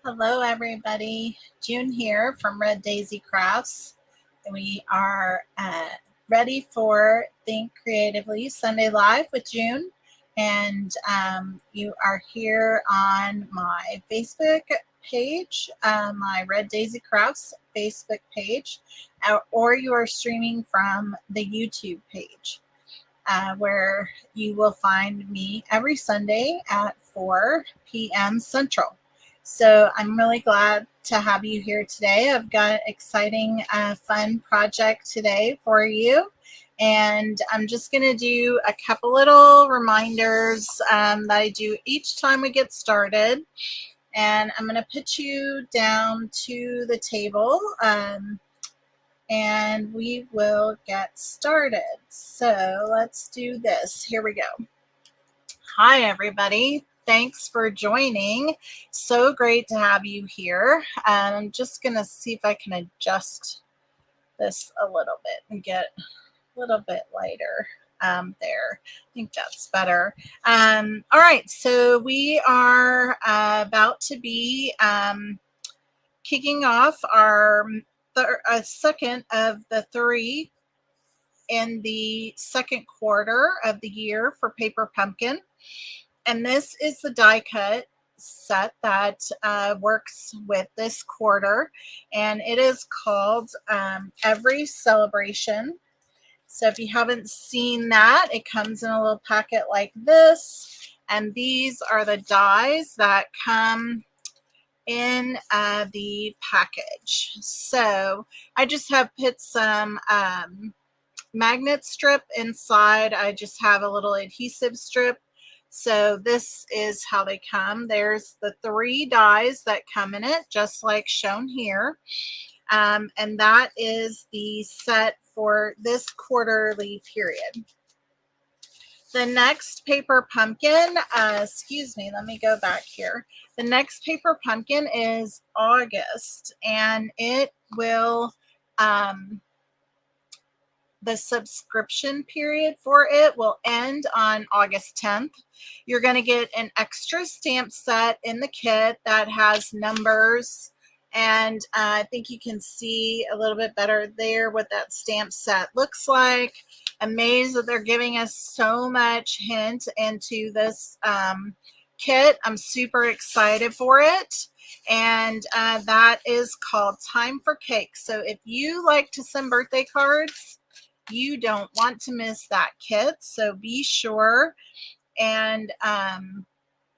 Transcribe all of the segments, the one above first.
Hello everybody, June here from Red Daisy Crafts. We are ready for Think Creatively Sunday Live with June, and you are here on my Facebook page, my Red Daisy Crafts Facebook page, or you are streaming from the YouTube page. Where you will find me every Sunday at 4 p.m. Central. So I'm really glad to have you here today. I've got an exciting, fun project today for you. And I'm just going to do a couple little reminders that I do each time we get started. And I'm going to put you down to the table. And we will get started. So let's do this. Here we go. Hi, everybody. Thanks for joining. So great to have you here. And I'm just going to see if I can adjust this a little bit and get a little bit lighter there. I think that's better. All right. So we are about to be kicking off our second of the three in the second quarter of the year for Paper Pumpkin. And this is the die cut set that works with this quarter. And it is called Every Celebration. So if you haven't seen that, it comes in a little packet like this. And these are the dies that come in the package. So I just have put some magnet strip inside. I just have a little adhesive strip. So this is how they come. There's the 3 dies that come in it, just like shown here. And that is the set for this quarterly period. The next paper pumpkin, excuse me, let me go back here. The next paper pumpkin is August, and it will, the subscription period for it will end on August 10th. You're going to get an extra stamp set in the kit that has numbers, and I think you can see a little bit better there what that stamp set looks like. Amazed that they're giving us so much hint into this kit. I'm super excited for it. And that is called Time for Cake. So if you like to send birthday cards, you don't want to miss that kit. So be sure and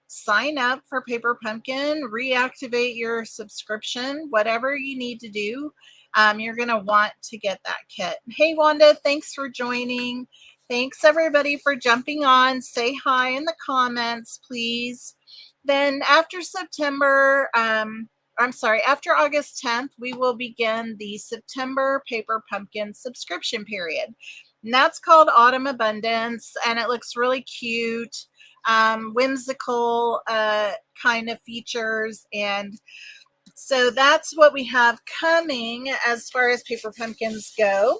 sign up for Paper Pumpkin, reactivate your subscription, whatever you need to do. You're going to want to get that kit. Hey, Wanda, thanks for joining. Thanks, everybody, for jumping on. Say hi in the comments, please. Then after September, after August 10th, we will begin the September Paper Pumpkin subscription period. And that's called Autumn Abundance, and it looks really cute, whimsical kind of features. And so that's what we have coming as far as paper pumpkins go.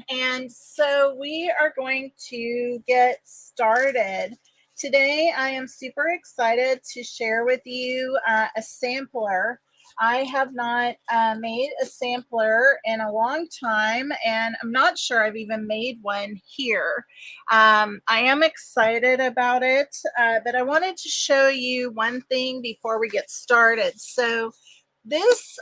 And so we are going to get started. Today, I am super excited to share with you a sampler. I have not made a sampler in a long time, and I'm not sure I've even made one here. I am excited about it, but I wanted to show you one thing before we get started. So this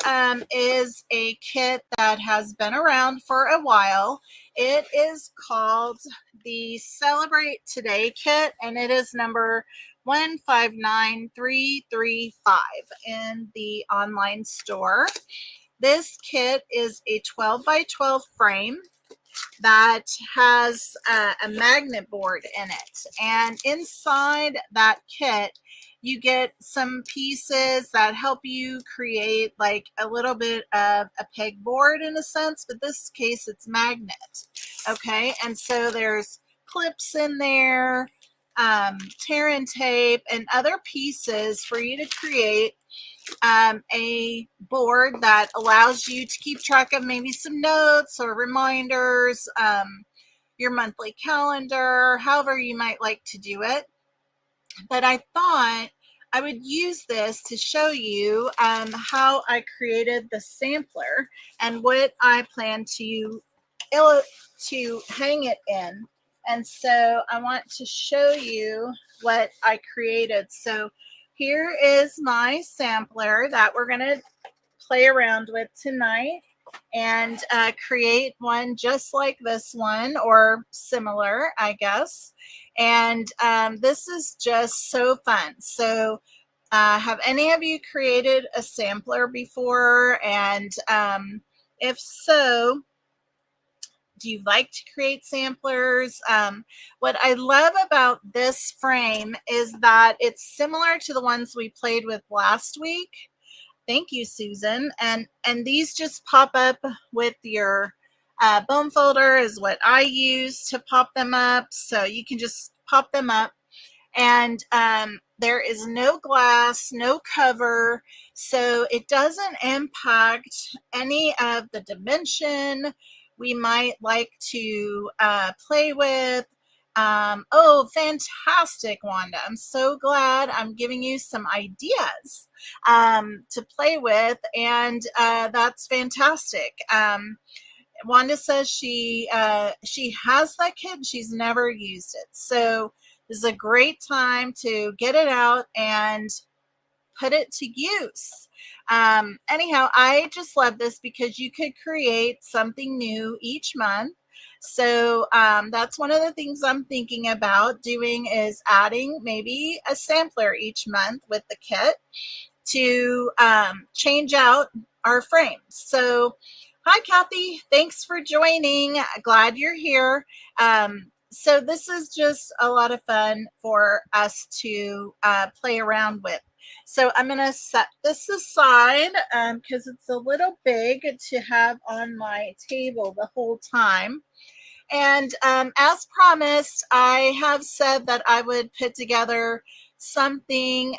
is a kit that has been around for a while. It is called the Celebrate Today kit, and it is number 159335 in the online store. This kit is a 12 by 12 frame that has a magnet board in it, and inside that kit you get some pieces that help you create like a little bit of a pegboard in a sense, but this case it's magnet. Okay, and so there's clips in there, tear and tape, and other pieces for you to create a board that allows you to keep track of maybe some notes or reminders, your monthly calendar, however you might like to do it. But I thought I would use this to show you how I created the sampler and what I plan to hang it in. And so I want to show you what I created. So here is my sampler that we're going to play around with tonight and create one just like this one or similar, I guess. And this is just so fun. So have any of you created a sampler before? And if so, do you like to create samplers? What I love about this frame is that it's similar to the ones we played with last week. Thank you, Susan. And these just pop up with your bone folder is what I use to pop them up. So you can just pop them up. And there is no glass, no cover, so it doesn't impact any of the dimension we might like to play with. Oh, fantastic, Wanda. I'm so glad I'm giving you some ideas to play with, and that's fantastic. Wanda says she has that kit. She's never used it. So this is a great time to get it out and put it to use. Anyhow, I just love this because you could create something new each month. So that's one of the things I'm thinking about doing is adding maybe a sampler each month with the kit to change out our frames. So hi, Kathy. Thanks for joining. Glad you're here. So this is just a lot of fun for us to play around with. So I'm going to set this aside because it's a little big to have on my table the whole time. And as promised, I have said that I would put together something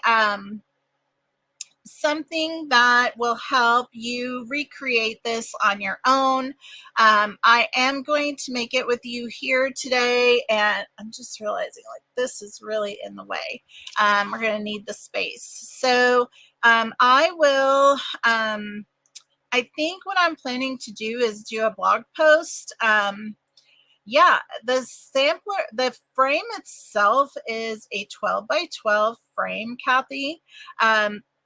something that will help you recreate this on your own. I am going to make it with you here today, and I'm just realizing like this is really in the way. We're going to need the space. So I will, I think what I'm planning to do is do a blog post. Yeah, the sampler, the frame itself is a 12 by 12 frame, Kathy.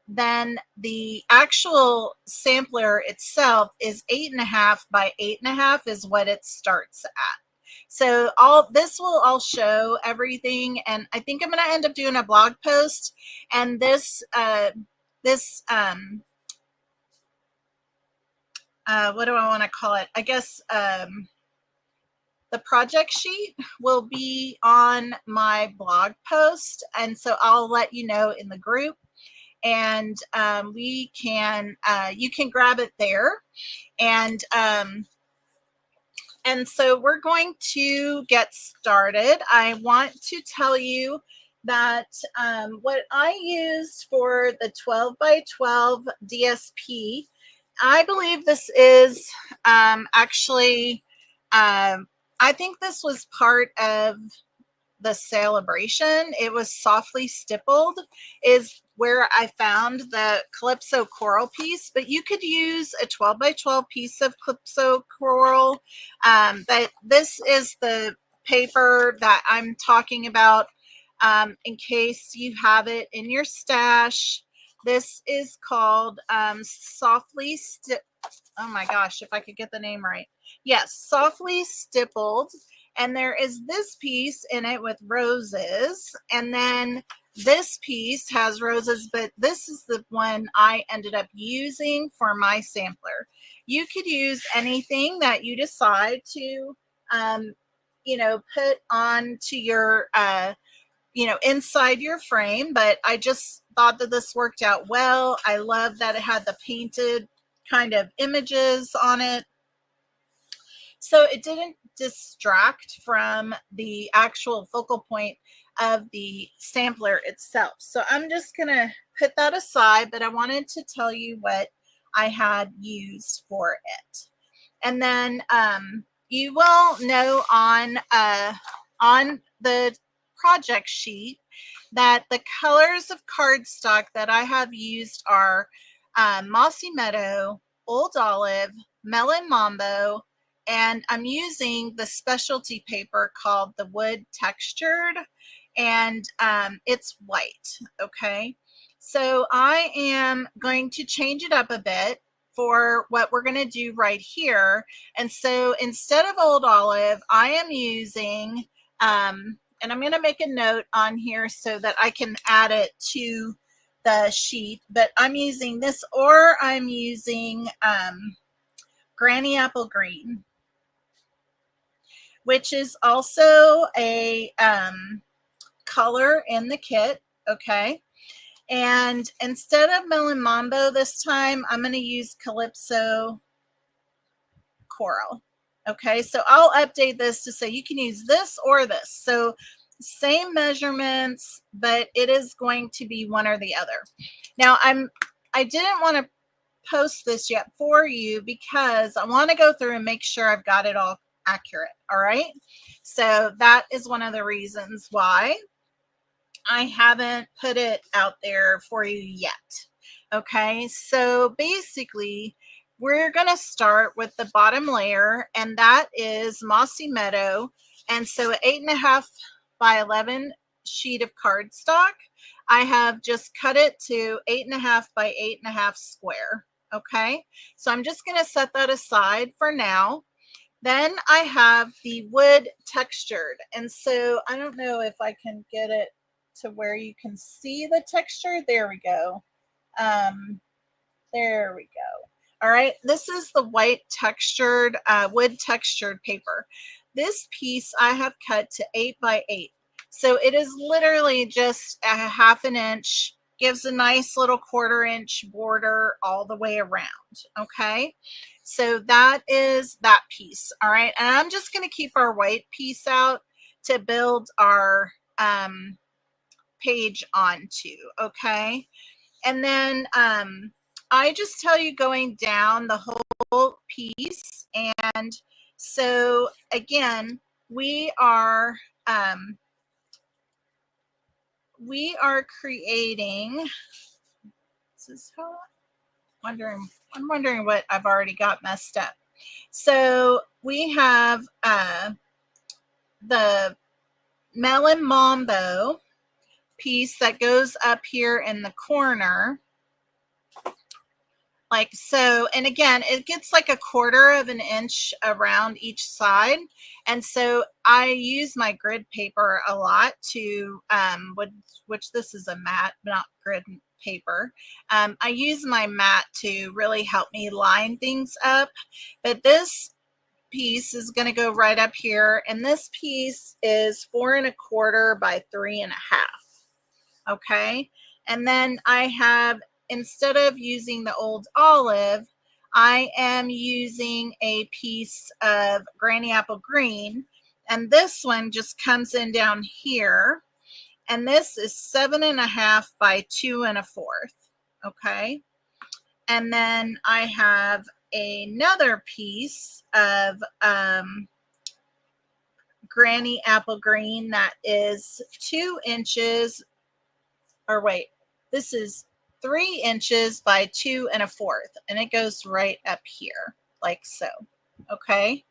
Then the actual sampler itself is 8.5 by 8.5 is what it starts at. So all this will all show everything, and I think I'm going to end up doing a blog post. And this what do I want to call it? I guess the project sheet will be on my blog post, and so I'll let you know in the group, and we can you can grab it there, and so we're going to get started. I want to tell you that what I used for the 12 by 12 DSP, I believe this is actually I think this was part of the celebration. It was softly stippled is where I found the Calypso coral piece, but you could use a 12 by 12 piece of Calypso coral. But this is the paper that I'm talking about in case you have it in your stash. This is called Softly oh my gosh, if I could get the name right. Yes, Softly Stippled. And there is this piece in it with roses. And then this piece has roses, but this is the one I ended up using for my sampler. You could use anything that you decide to, you know, put on to your, you know, inside your frame. But I just thought that this worked out well. I love that it had the painted kind of images on it. So it didn't distract from the actual focal point of the sampler itself. So I'm just going to put that aside, but I wanted to tell you what I had used for it. And then you will know on the project sheet that the colors of cardstock that I have used are Mossy Meadow, Old Olive, Melon Mambo, and I'm using the specialty paper called the Wood Textured, and it's white, okay? So I am going to change it up a bit for what we're going to do right here. And so instead of Old Olive, I am using, and I'm going to make a note on here so that I can add it to the sheet, but I'm using this, or I'm using Granny Apple Green, which is also a color in the kit, okay? And instead of Melon Mambo this time, I'm going to use Calypso Coral. Okay, so I'll update this to say you can use this or this. So same measurements, but it is going to be one or the other. Now I didn't want to post this yet for you because I want to go through and make sure I've got it all accurate. All right, so that is one of the reasons why I haven't put it out there for you yet. Okay, so basically we're going to start with the bottom layer, and that is Mossy Meadow. And so an 8.5 by 11 sheet of cardstock, I have just cut it to 8.5 by 8.5 square. Okay, so I'm just going to set that aside for now. Then I have the Wood Textured, and so I don't know if I can get it to where you can see the texture. There we go. There we go. All right, this is the white textured, wood textured paper. This piece I have cut to 8 by 8. So it is literally just a 1/2 inch, gives a nice little 1/4 inch border all the way around. Okay, so that is that piece. All right, and I'm just going to keep our white piece out to build our page onto. Okay, and then I just tell you going down the whole piece. And so again, we are creating, this is how I'm wondering what I've already got messed up. So we have the Melon Mambo piece that goes up here in the corner, like so. And again, it gets like a 1/4 inch around each side. And so I use my grid paper a lot to, which this is a matte, not grid paper. I use my matte to really help me line things up. But this piece is going to go right up here. And this piece is 4 1/4 by 3 1/2. Okay. And then I have, instead of using the Old Olive, I am using a piece of Granny Apple Green, and this one just comes in down here, and this is 7 1/2 by 2 1/4. Okay, and then I have another piece of Granny Apple Green that is 2 inches, or wait, this is 3 inches by 2 1/4, and it goes right up here like so. Okay,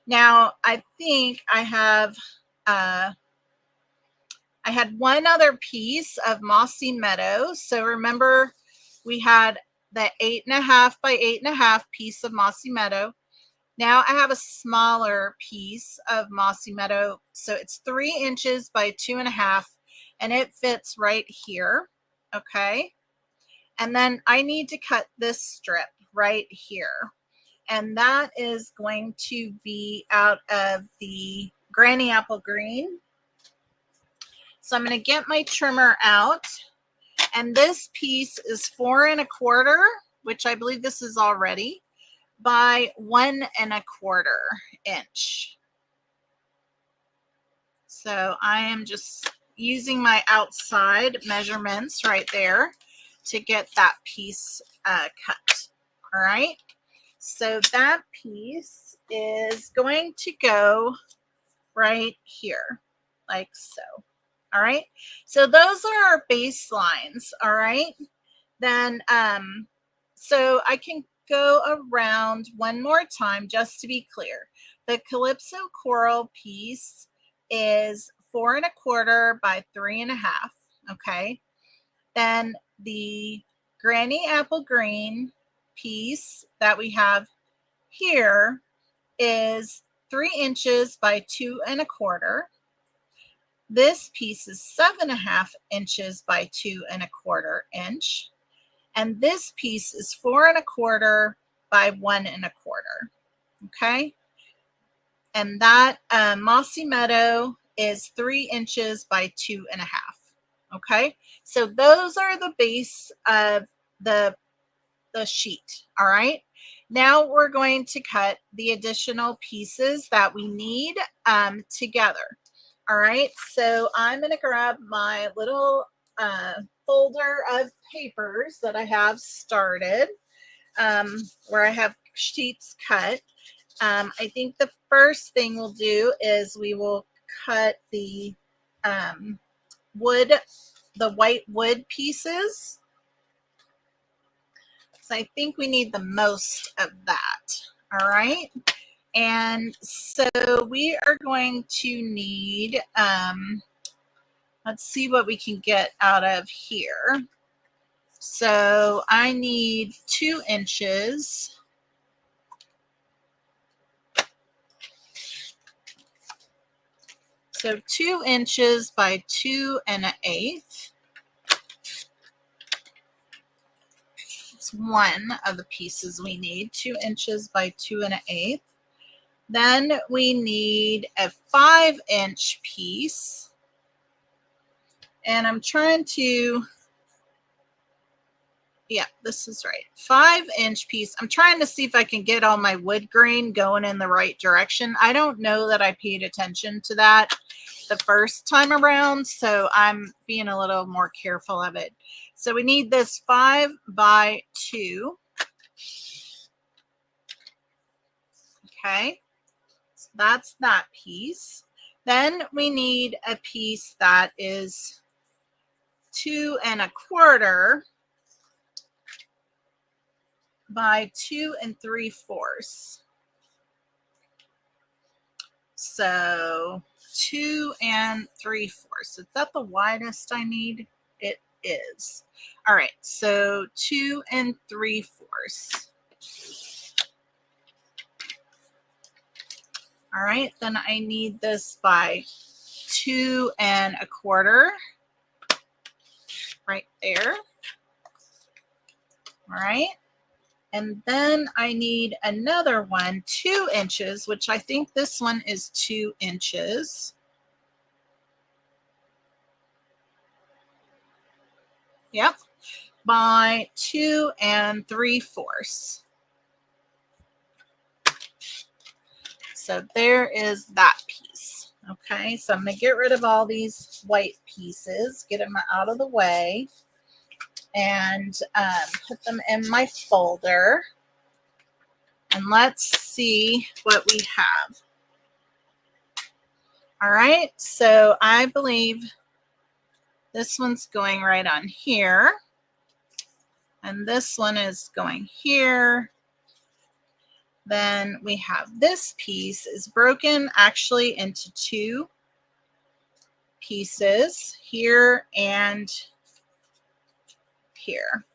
now I think I have I had one other piece of Mossy Meadow. So remember, we had the 8.5 by 8.5 piece of Mossy Meadow. Now I have a smaller piece of Mossy Meadow, so it's 3 inches by 2 1/2, and it fits right here. Okay, and then I need to cut this strip right here, and that is going to be out of the Granny Apple Green. So I'm going to get my trimmer out, and this piece is 4 1/4, which I believe this is already, by 1 1/4 inch. So I am just using my outside measurements right there to get that piece cut. All right, so that piece is going to go right here, like so. All right. So those are our baselines. All right. Then, so I can go around one more time just to be clear. The Calypso Coral piece is 4¼ by 3½. Okay. Then the Granny Apple Green piece that we have here is 3 inches by 2¼ This piece is 7½ inches by 2¼ inch. And this piece is 4¼ by 1¼ Okay. And that Mossy Meadow is 3 inches by 2½. Okay. So those are the base of the sheet. All right. Now we're going to cut the additional pieces that we need together. All right. So I'm going to grab my little folder of papers that I have started where I have sheets cut. I think the first thing we'll do is we will cut the white wood pieces. So I think we need the most of that. All right. And so we are going to need, let's see what we can get out of here. So I need 2 inches. So 2 inches by 2⅛. It's one of the pieces we need, 2 inches by 2⅛. Then we need a 5-inch piece. And I'm trying to, yeah, this is right. 5-inch piece. I'm trying to see if I can get all my wood grain going in the right direction. I don't know that I paid attention to that the first time around, so I'm being a little more careful of it. So we need this 5 by 2. Okay, so that's that piece. Then we need a piece that is 2¼ by 2¾ So 2¾ Is that the widest I need? It is. All right, so 2¾ All right, then I need this by 2¼ right there. All right. And then I need another one, 2 inches, which I think this one is 2 inches. Yep, by 2¾ So there is that piece. Okay, so I'm going to get rid of all these white pieces, get them out of the way, and put them in my folder. And let's see what we have. All right, so I believe this one's going right on here. And this one is going here. Then we have this piece is broken actually into 2 pieces, here and here.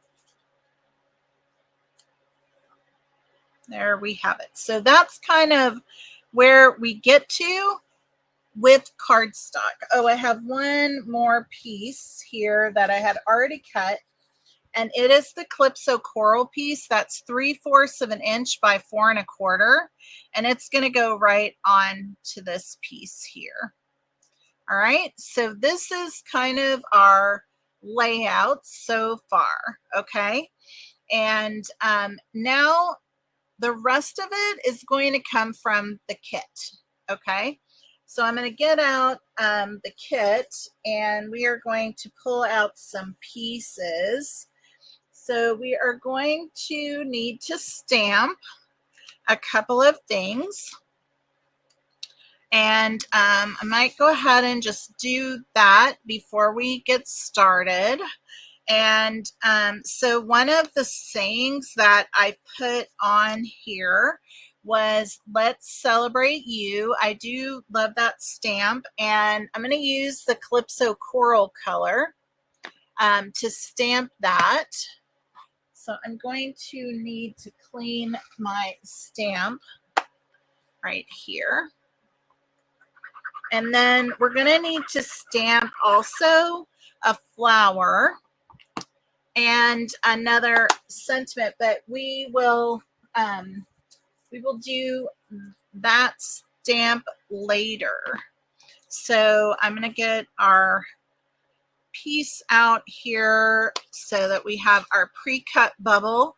There we have it. So that's kind of where we get to with cardstock. Oh, I have one more piece here that I had already cut, and it is the Calypso Coral piece. That's 3/4 inch by 4¼ and it's going to go right on to this piece here. All right, so this is kind of our layout so far. Okay, and now the rest of it is going to come from the kit. Okay, so I'm going to get out the kit, and we are going to pull out some pieces. So we are going to need to stamp a couple of things. And I might go ahead and just do that before we get started. And so one of the sayings that I put on here was, let's celebrate you. I do love that stamp, and I'm going to use the Calypso Coral color to stamp that. So I'm going to need to clean my stamp right here. And then we're going to need to stamp also a flower and another sentiment, but we will do that stamp later. So I'm going to get our piece out here so that we have our pre-cut bubble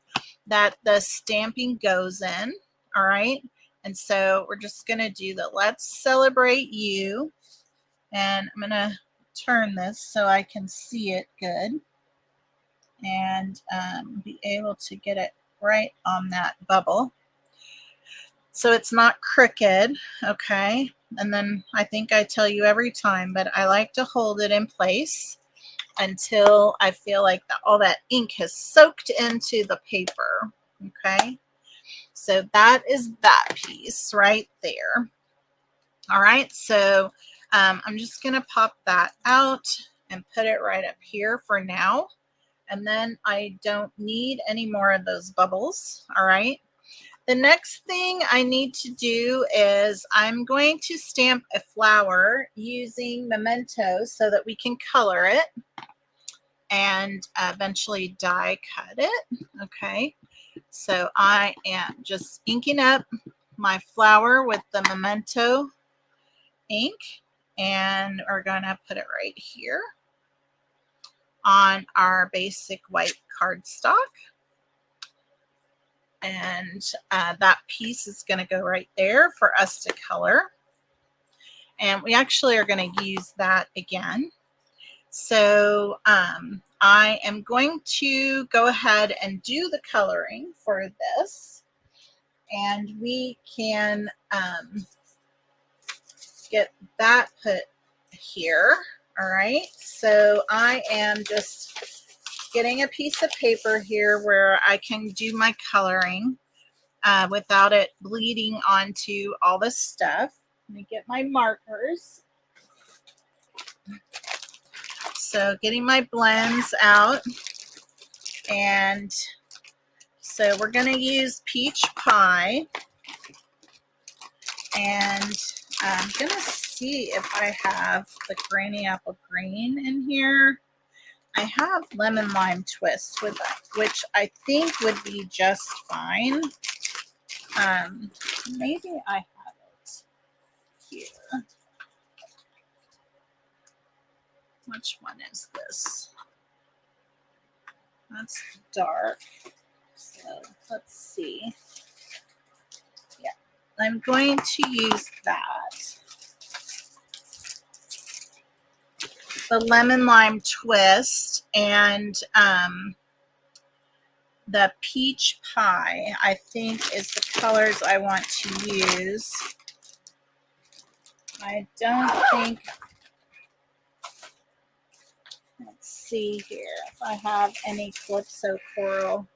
that the stamping goes in. All right. And so we're just going to do the let's celebrate you. And I'm going to turn this so I can see it good and be able to get it right on that bubble. So it's not crooked, okay? And then I think I tell you every time, but I like to hold it in place until I feel like all that ink has soaked into the paper, okay? So that is that piece right there. All right, so I'm just going to pop that out and put it right up here for now. And then I don't need any more of those bubbles. All right. The next thing I need to do is I'm going to stamp a flower using Memento so that we can color it and eventually die cut it. Okay. So I am just inking up my flower with the Memento ink, and we're going to put it right here on our basic white cardstock. And that piece is going to go right there for us to color. And we actually are going to use that again. So I am going to go ahead and do the coloring for this. And we can get that put here. All right. So I am just getting a piece of paper here where I can do my coloring without it bleeding onto all this stuff. Let me get my markers. So getting my blends out. And so we're going to use Peach Pie. And I'm going to see if I have the Granny Apple Green in here. I have Lemon Lime Twist with that, which I think would be just fine. Maybe I have it here. Which one is this? That's dark. So let's see. Yeah, I'm going to use that. The Lemon Lime Twist and the Peach Pie, I think, is the colors I want to use. I don't think, let's see here if I have any Calypso Coral.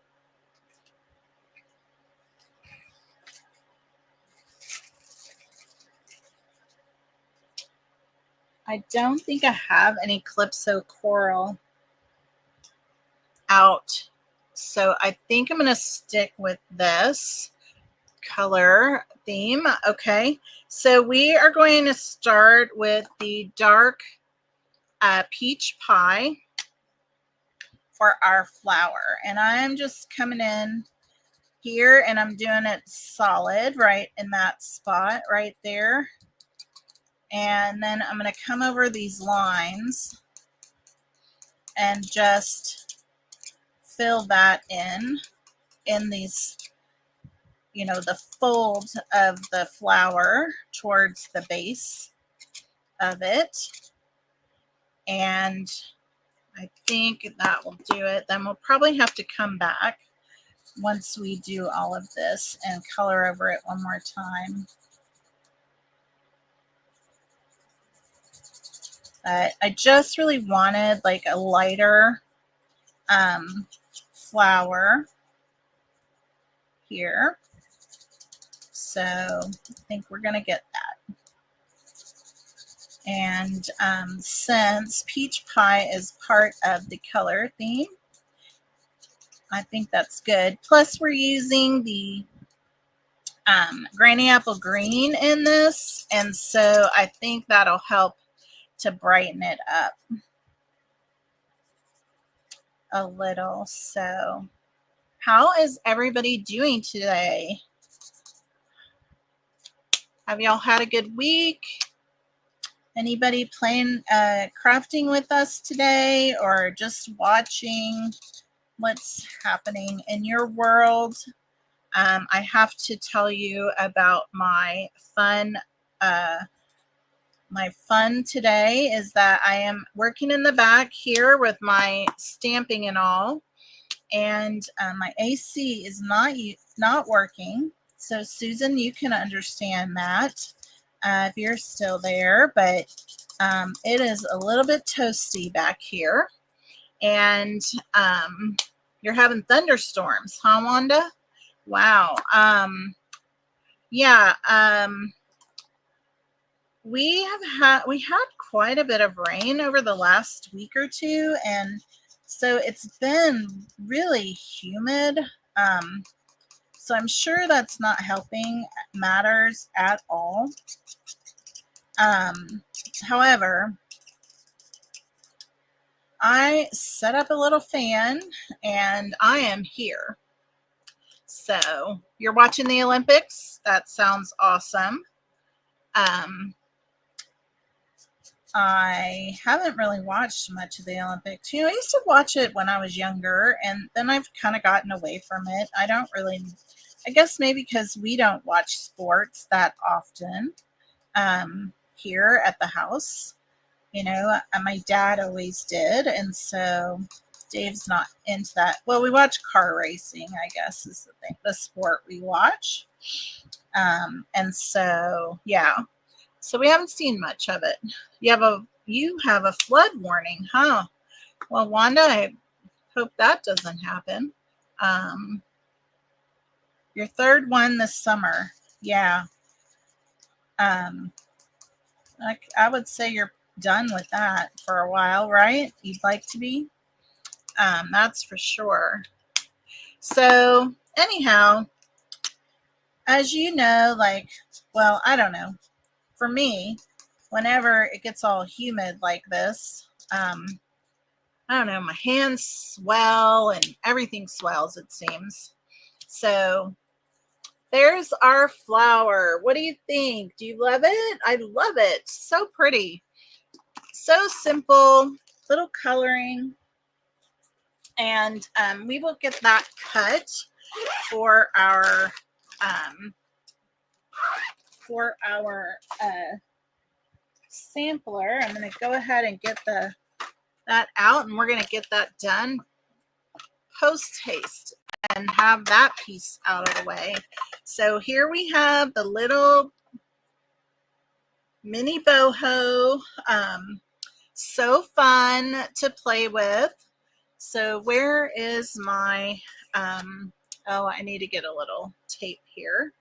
I don't think I have any Calypso Coral out. So I think I'm going to stick with this color theme. Okay, so we are going to start with the dark Peach Pie for our flower. And I'm just coming in here and I'm doing it solid right in that spot right there. And then I'm going to come over these lines and just fill that in these, you know, the fold of the flower towards the base of it. And I think that will do it. Then we'll probably have to come back once we do all of this and color over it one more time. But I just really wanted like a lighter flower here. So I think we're going to get that. And since peach pie is part of the color theme, I think that's good. Plus we're using the Granny Apple Green in this, and so I think that'll help to brighten it up a little. So how is everybody doing today? Have y'all had a good week? Anybody playing crafting with us today, or just watching what's happening in your world? I have to tell you about my fun. My fun today is that I am working in the back here with my stamping and all, and my AC is not working. So Susan, you can understand that if you're still there, but it is a little bit toasty back here, and you're having thunderstorms, huh, Wanda? Wow. Yeah. We had quite a bit of rain over the last week or two, and so it's been really humid. So I'm sure that's not helping matters at all. However, I set up a little fan and I am here. So you're watching the Olympics? That sounds awesome. I haven't really watched much of the Olympics. You know, I used to watch it when I was younger, and then I've kind of gotten away from it. I don't really, I guess maybe because we don't watch sports that often here at the house. You know, my dad always did, and so Dave's not into that. Well, we watch car racing, I guess is the thing, the sport we watch. And so, yeah. So we haven't seen much of it. You have a flood warning, huh? Well, Wanda, I hope that doesn't happen. Your third one this summer. Yeah. I would say you're done with that for a while, right? You'd like to be. That's for sure. So anyhow, as you know, like, well, I don't know. For me, whenever it gets all humid like this, I don't know, my hands swell and everything swells, it seems. So there's our flower. What do you think? Do you love it? I love it. So pretty. So simple, little coloring. And we will get that cut for our sampler. I'm going to go ahead and get that out, and we're going to get that done post haste and have that piece out of the way. So here we have the little mini boho. So fun to play with. So where is my, oh, I need to get a little tape here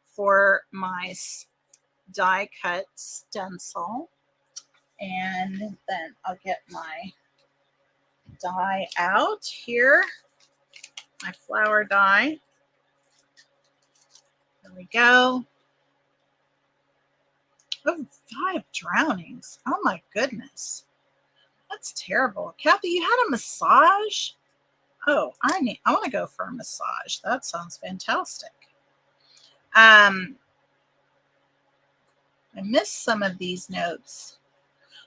for my die cut stencil. And then I'll get my die out here, my flower die. There we go. Oh, 5 drownings. Oh my goodness. That's terrible. Kathy, you had a massage? Oh, I want to go for a massage. That sounds fantastic. I missed some of these notes.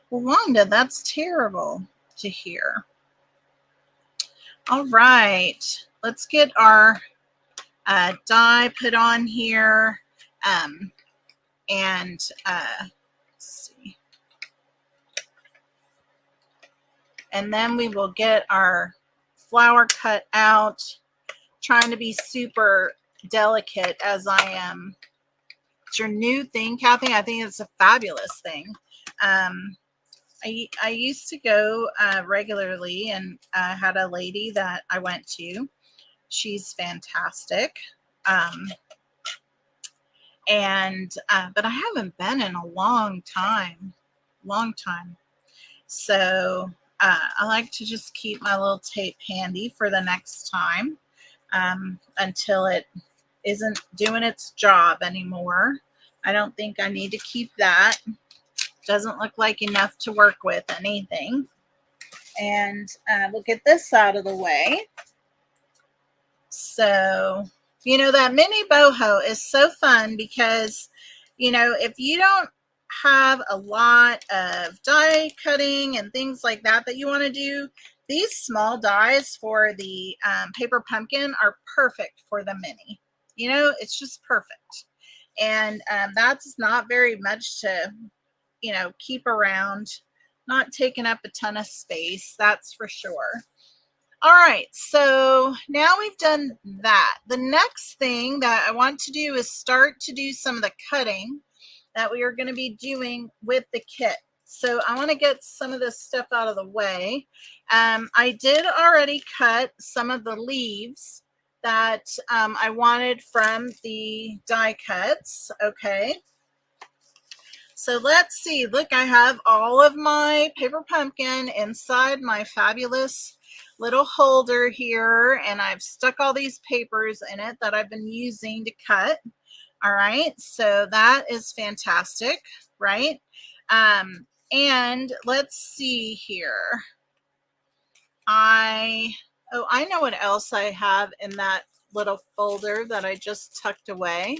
Well, Wanda, that's terrible to hear. All right, let's get our die put on here. Let's see. And then we will get our flower cut out, trying to be super delicate as I am. It's your new thing, Kathy. I think it's a fabulous thing. I used to go regularly, and had a lady that I went to. She's fantastic. But I haven't been in a long time. So I like to just keep my little tape handy for the next time, until it isn't doing its job anymore. I don't think I need to keep that. Doesn't look like enough to work with anything. And we'll get this out of the way. So, that mini boho is so fun because, if you don't have a lot of die cutting and things like that you want to do, these small dies for the paper pumpkin are perfect for the mini. It's just perfect. And that's not very much to, keep around, not taking up a ton of space, that's for sure. All right, so now we've done that. The next thing that I want to do is start to do some of the cutting that we are going to be doing with the kit. So I want to get some of this stuff out of the way. I did already cut some of the leaves that I wanted from the die cuts. Okay. So let's see. Look, I have all of my paper pumpkin inside my fabulous little holder here, and I've stuck all these papers in it that I've been using to cut. All right, so that is fantastic, right? And let's see here. I know what else I have in that little folder that I just tucked away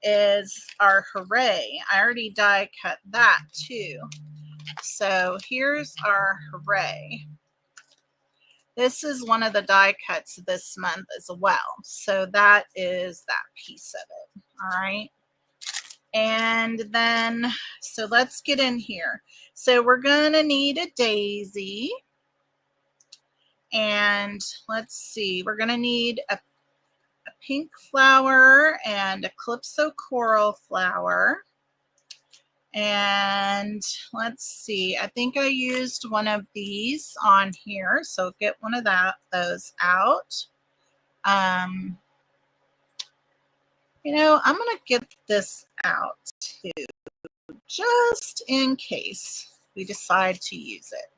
is our hooray. I already die cut that too. So here's our hooray. This is one of the die cuts this month as well. So that is that piece of it. All right. And then, so let's get in here. So we're going to need a daisy. And let's see, we're going to need a pink flower and a calypso coral flower. And let's see, I think I used one of these on here, so get one of those out. I'm gonna get this out too, just in case we decide to use it.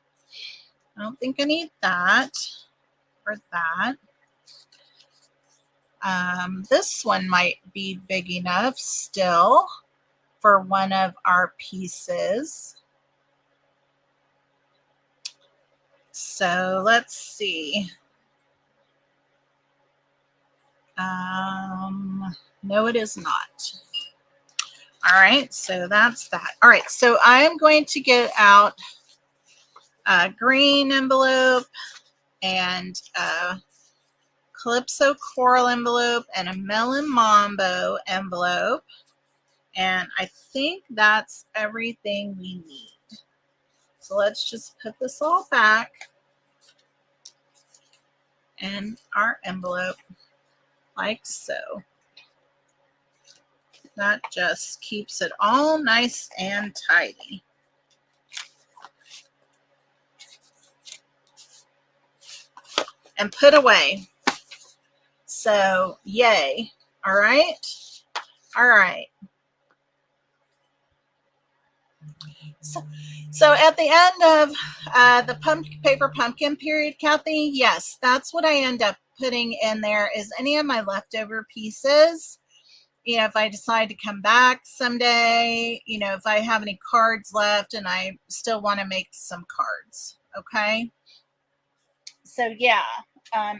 I don't think I need that or that. This one might be big enough still for one of our pieces. So let's see. No, it is not. All right, so that's that. All right, so I'm going to get out a green envelope and a calypso coral envelope and a melon mambo envelope. And I think that's everything we need. So let's just put this all back in our envelope like so. That just keeps it all nice and tidy. And put away. So, yay. All right. All right. So at the end of the paper pumpkin period, Kathy, yes, that's what I end up putting in there is any of my leftover pieces. If I decide to come back someday, if I have any cards left and I still want to make some cards. Okay. So yeah,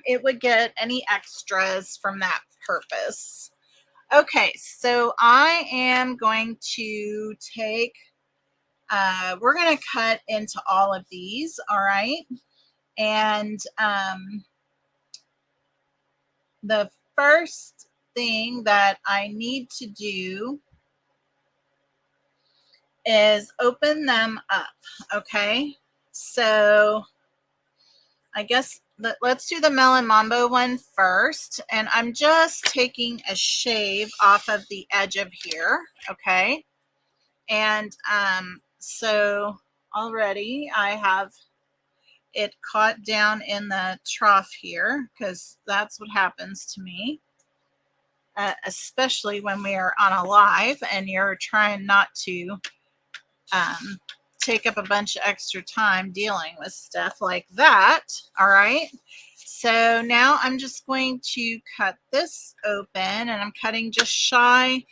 it would get any extras from that purpose. Okay, so I am going to take, we're going to cut into all of these, all right? And the first thing that I need to do is open them up, okay? So I guess let's do the melon mambo one first. And I'm just taking a shave off of the edge of here, okay? And so already. I have it caught down in the trough here because that's what happens to me, especially when we are on a live and you're trying not to take up a bunch of extra time dealing with stuff like that. All right. So now I'm just going to cut this open, and I'm cutting just shy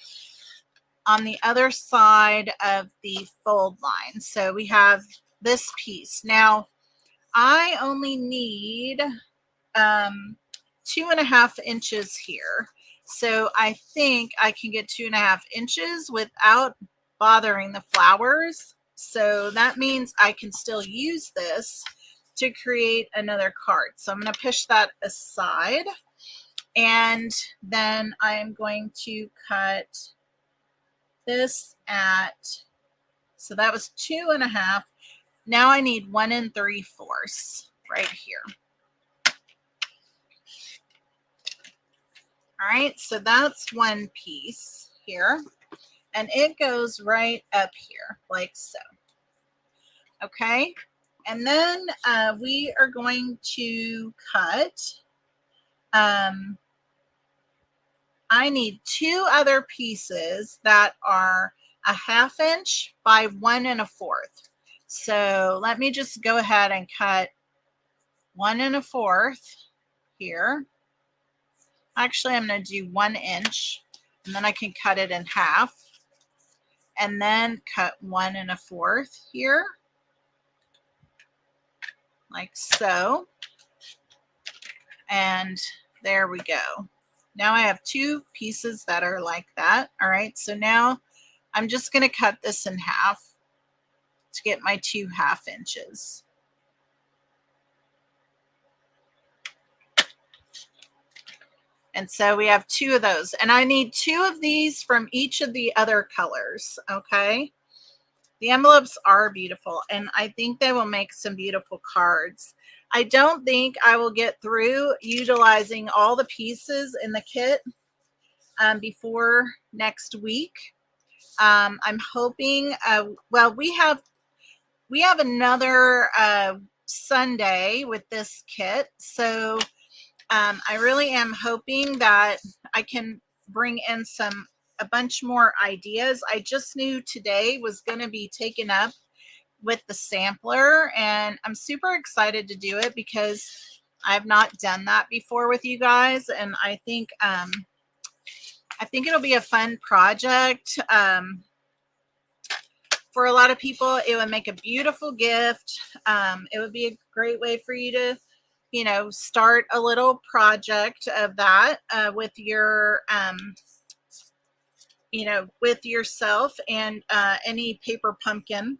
on the other side of the fold line. So we have this piece. Now I only need 2.5 inches here. So I think I can get 2.5 inches without bothering the flowers. So that means I can still use this to create another card. So I'm going to push that aside, and then I'm going to cut this at, so that was 2.5. Now I need 1 3/4 right here. All right, so that's one piece here, and it goes right up here like so. Okay, and then we are going to cut, I need 2 other pieces that are 1/2 inch by 1 1/4. So let me just go ahead and cut 1 1/4 here. Actually, I'm going to do 1 inch, and then I can cut it in half, and then cut 1 1/4 here, like so. And there we go. Now I have 2 pieces that are like that. All right, so now I'm just going to cut this in half to get my 2 1/2 inches. And so we have 2 of those, and I need 2 of these from each of the other colors. Okay, the envelopes are beautiful, and I think they will make some beautiful cards. I don't think I will get through utilizing all the pieces in the kit before next week. I'm hoping, well, we have another Sunday with this kit, so I really am hoping that I can bring in a bunch more ideas. I just knew today was going to be taken up with the sampler, and I'm super excited to do it because I've not done that before with you guys, and I think it'll be a fun project. For a lot of people, it would make a beautiful gift. It would be a great way for you to, start a little project of that with your, with yourself and any paper pumpkin,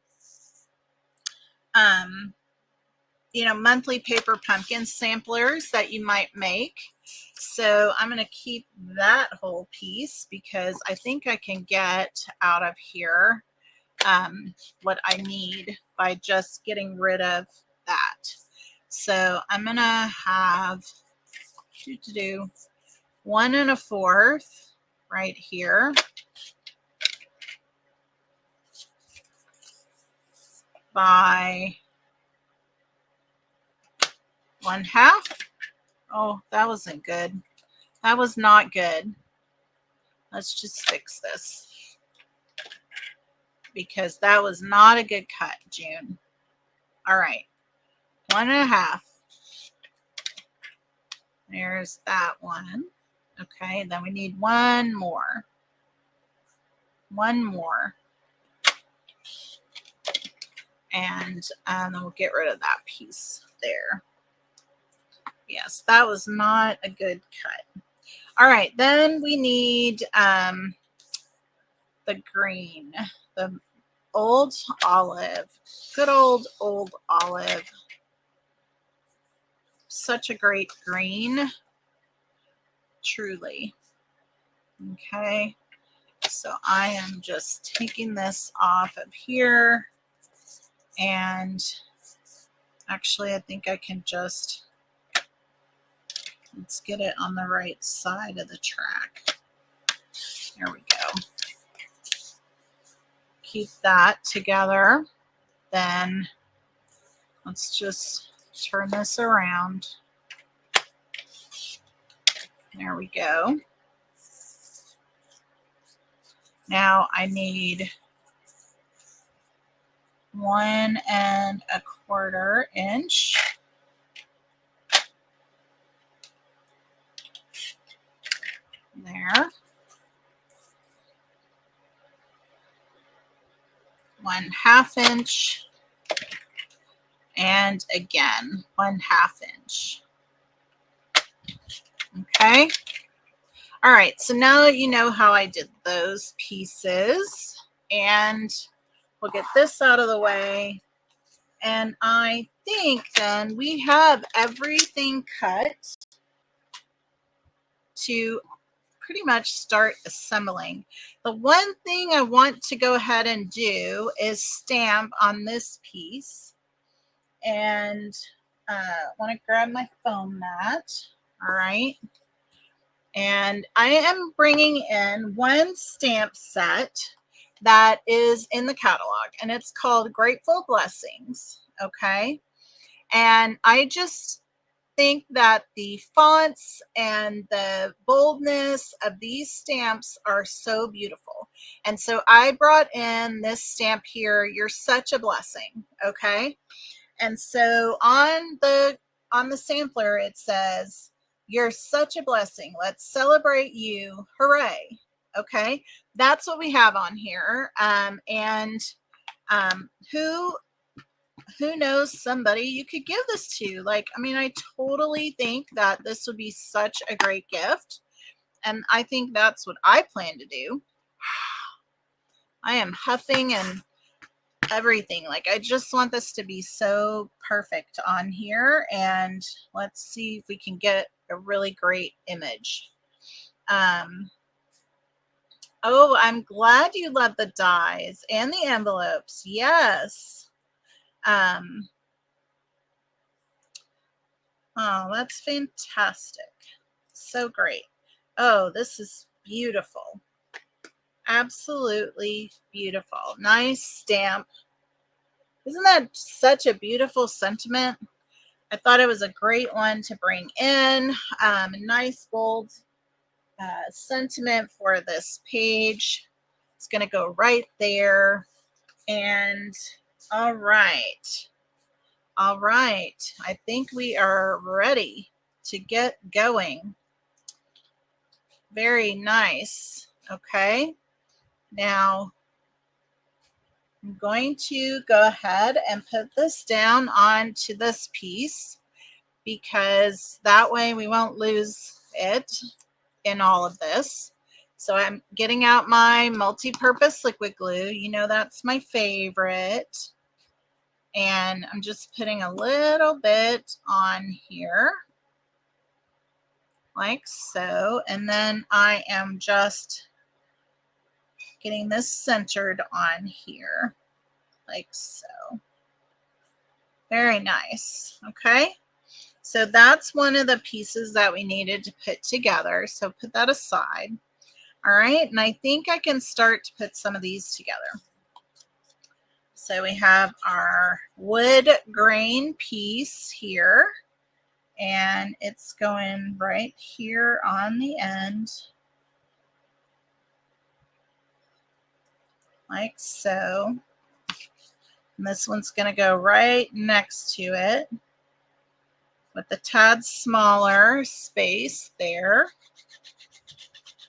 monthly paper pumpkin samplers that you might make. So I'm going to keep that whole piece because I think I can get out of here what I need by just getting rid of that. So I'm going to have 1 1/4 right here by 1/2. Oh, that wasn't good. That was not good. Let's just fix this because that was not a good cut, June. All right, 1 1/2. There's that one. Okay, then we need one more. And then we'll get rid of that piece there. Yes, that was not a good cut. All right, then we need the green, the old olive, good old olive. Such a great green, truly. Okay, so I am just taking this off of here, and actually I think I can just, let's get it on the right side of the track. There we go. Keep that together. then let's just turn this around. There we go. Now I need 1¼ inch. There. 1/2 inch. And again, 1/2 inch. Okay. All right. So now that you know how I did those pieces, and we'll get this out of the way. And I think then we have everything cut to pretty much start assembling. The one thing I want to go ahead and do is stamp on this piece. And I want to grab my foam mat. All right. And I am bringing in one stamp set that is in the catalog, and it's called Grateful Blessings. Okay. And I just think that the fonts and the boldness of these stamps are so beautiful. And so I brought in this stamp here, You're Such a Blessing. Okay. And so on the sampler, it says, You're such a blessing. Let's celebrate you. Hooray. Okay. That's what we have on here. Who knows somebody you could give this to? Like, I mean, I totally think that this would be such a great gift. And I think that's what I plan to do. I am huffing and everything. Like, I just want this to be so perfect on here. And let's see if we can get a really great image. Oh, I'm glad you love the dies and the envelopes. Yes. Oh, that's fantastic. So great. Oh, this is beautiful. Absolutely beautiful. Nice stamp. Isn't that such a beautiful sentiment? I thought it was a great one to bring in. A nice bold sentiment for this page. It's going to go right there. And all right. All right. I think we are ready to get going. Very nice. Okay. Now I'm going to go ahead and put this down onto this piece, because that way we won't lose it in all of this. So I'm getting out my multi-purpose liquid glue. You know, that's my favorite. And I'm just putting a little bit on here, like so. And then I am just getting this centered on here, like so. Very nice. Okay. So that's one of the pieces that we needed to put together. So put that aside. All right. And I think I can start to put some of these together. So we have our wood grain piece here, and it's going right here on the end, like so. And this one's going to go right next to it with a tad smaller space there.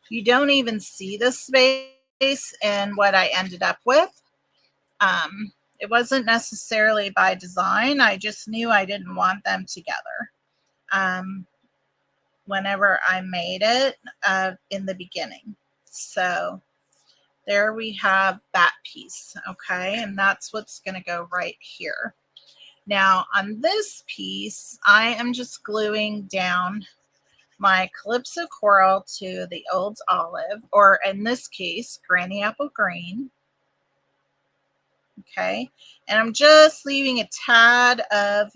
You don't even see the space in what I ended up with. It wasn't necessarily by design. I just knew I didn't want them together whenever I made it in the beginning. So there we have that piece. Okay. And that's what's going to go right here. Now on this piece, I am just gluing down my Calypso Coral to the Old Olive, or in this case, Granny Apple Green. Okay, and I'm just leaving a tad of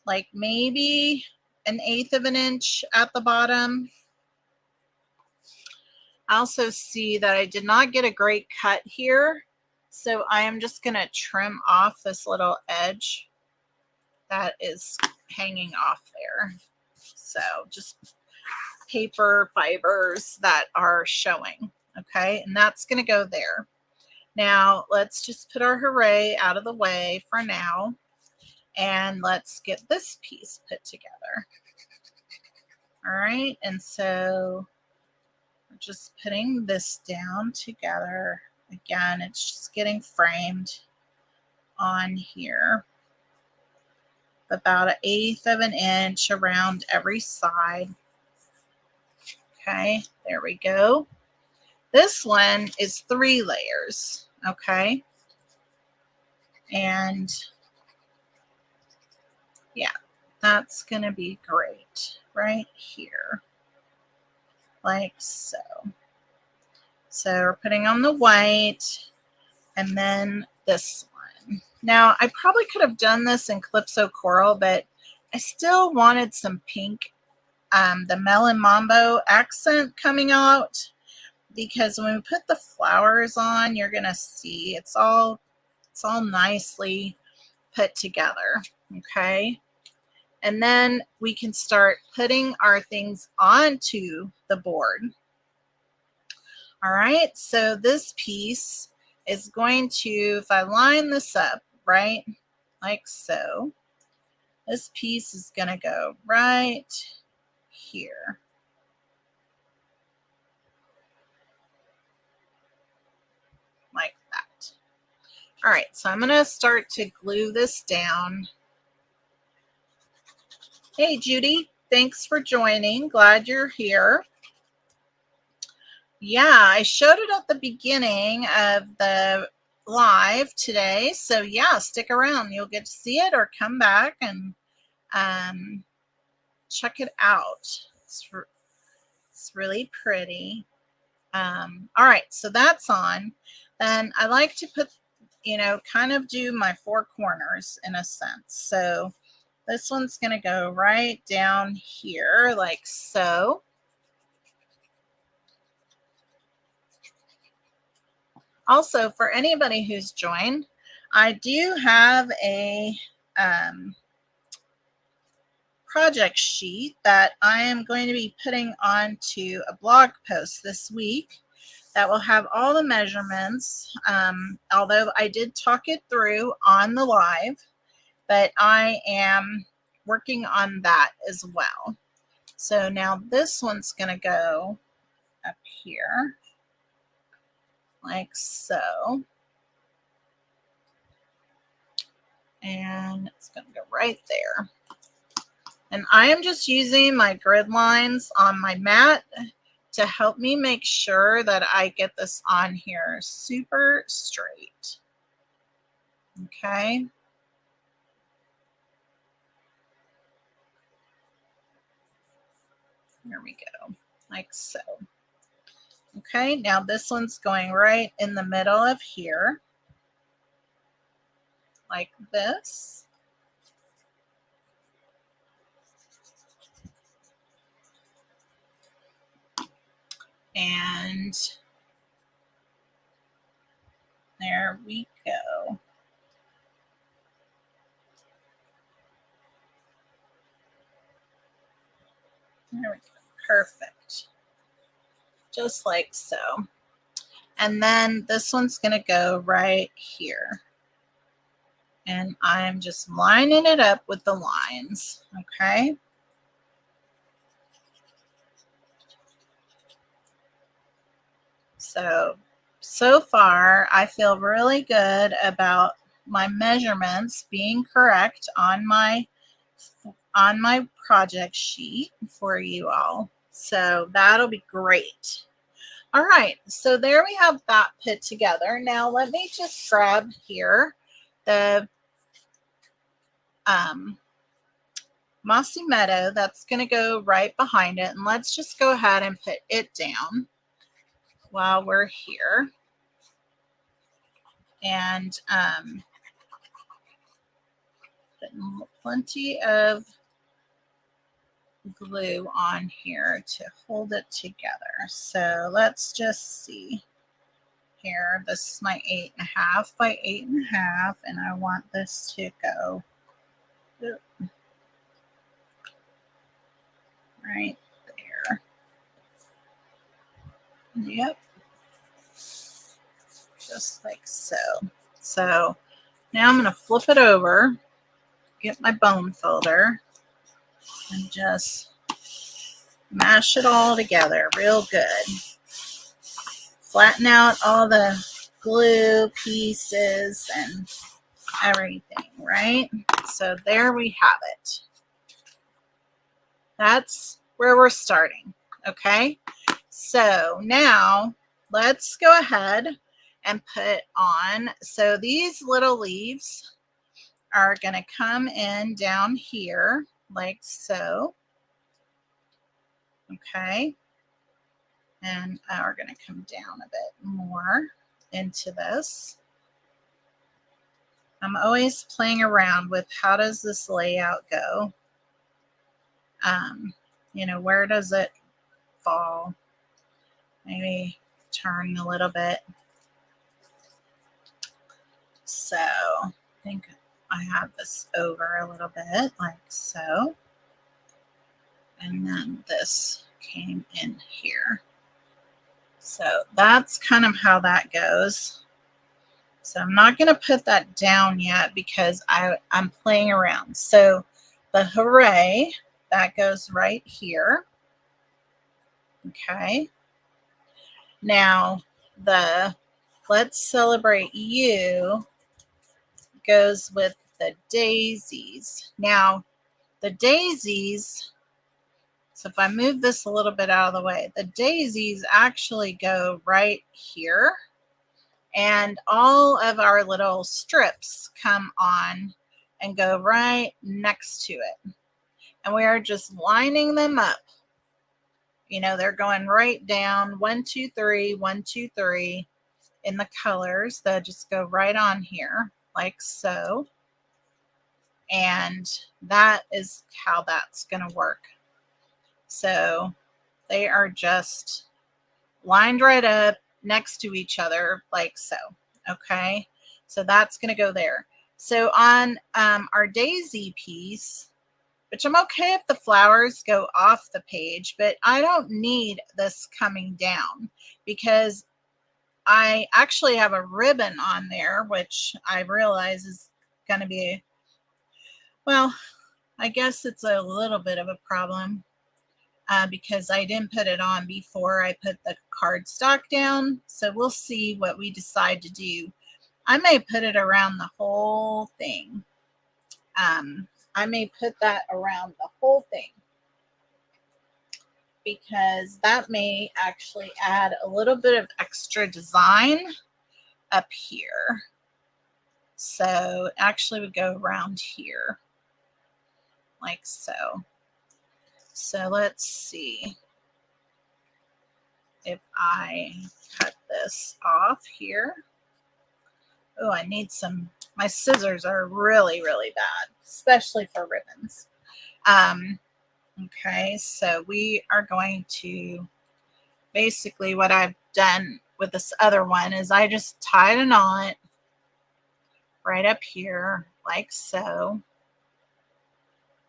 like maybe 1/8 of an inch at the bottom. I also see that I did not get a great cut here. So I am just going to trim off this little edge that is hanging off there. So just paper fibers that are showing. Okay, and that's going to go there. Now let's just put our hooray out of the way for now, and let's get this piece put together. All right, and so we're just putting this down together. Again, it's just getting framed on here, about 1/8 of an inch around every side. Okay, there we go. This one is 3 layers, okay? And yeah, that's going to be great right here, like so. So we're putting on the white and then this one. Now, I probably could have done this in Calypso Coral, but I still wanted some pink, the Melon Mambo accent coming out, because when we put the flowers on, you're going to see it's all nicely put together, okay? And then we can start putting our things onto the board. All right, so this piece is going to, if I line this up, right, like so, this piece is going to go right here. Like that. All right, so I'm going to start to glue this down. Hey, Judy, thanks for joining. Glad you're here. Yeah, I showed it at the beginning of the live today. So yeah, stick around. You'll get to see it, or come back and check it out. It's really pretty. All right, so that's on. Then I like to put, kind of do my 4 corners in a sense. So this one's going to go right down here like so. Also, for anybody who's joined, I do have a project sheet that I am going to be putting onto a blog post this week that will have all the measurements, although I did talk it through on the live, but I am working on that as well. So now this one's going to go up here like so. And it's going to go right there. And I am just using my grid lines on my mat to help me make sure that I get this on here super straight. Okay. There we go, like so. Okay, now this one's going right in the middle of here, like this. And there we go. There we go. Perfect. Just like so. And then this one's going to go right here. And I'm just lining it up with the lines. Okay. So far, I feel really good about my measurements being correct on my project sheet for you all. So that'll be great. All right, so there we have that put together. Now let me just grab here the Mossy Meadow that's going to go right behind it, and let's just go ahead and put it down while we're here. And putting plenty of glue on here to hold it together. So let's just see here. This is my 8.5 by 8.5, and I want this to go right there. Yep, just like so. So now I'm going to flip it over, get my bone folder, and just mash it all together real good. Flatten out all the glue pieces and everything, right? So there we have it. That's where we're starting, okay? So now let's go ahead and put on, so these little leaves are going to come in down here like so, okay? And are going to come down a bit more into this. I'm always playing around with how does this layout go? You know, where does it fall? Maybe turn a little bit. So I think I have this over a little bit like so. And then this came in here. So that's kind of how that goes. So I'm not going to put that down yet because I'm playing around. So the hooray, that goes right here. Okay. Now the let's celebrate you goes with the daisies. Now the daisies, so if I move this a little bit out of the way, the daisies actually go right here. And all of our little strips come on and go right next to it. And we are just lining them up. You know, they're going right down 1, 2, 3, 1, 2, 3 in the colors. They'll just go right on here like so. And that is how that's going to work. So they are just lined right up next to each other like so. Okay, so that's going to go there. So on our daisy piece, which I'm okay if the flowers go off the page, but I don't need this coming down because I actually have a ribbon on there, which I realize is going to be, well, I guess it's a little bit of a problem because I didn't put it on before I put the cardstock down. So we'll see what we decide to do. I may put it around the whole thing. I may put that around the whole thing because that may actually add a little bit of extra design up here. So it actually would go around here like so. So let's see if I cut this off here. Oh, I need some, my scissors are really, really bad, especially for ribbons. Okay, so we are going to, basically what I've done with this other one is I just tied a knot right up here like so.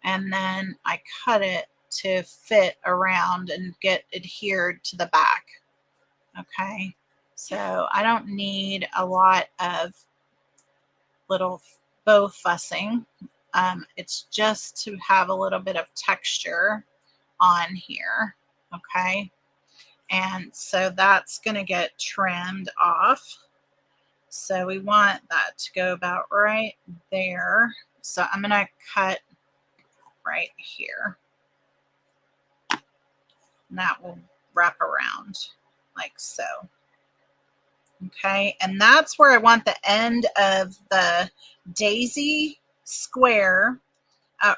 And then I cut it to fit around and get adhered to the back. Okay, so I don't need a lot of little bow fussing. It's just to have a little bit of texture on here. Okay, and so that's going to get trimmed off. So we want that to go about right there. So I'm going to cut right here. And that will wrap around like so. Okay, and that's where I want the end of the daisy square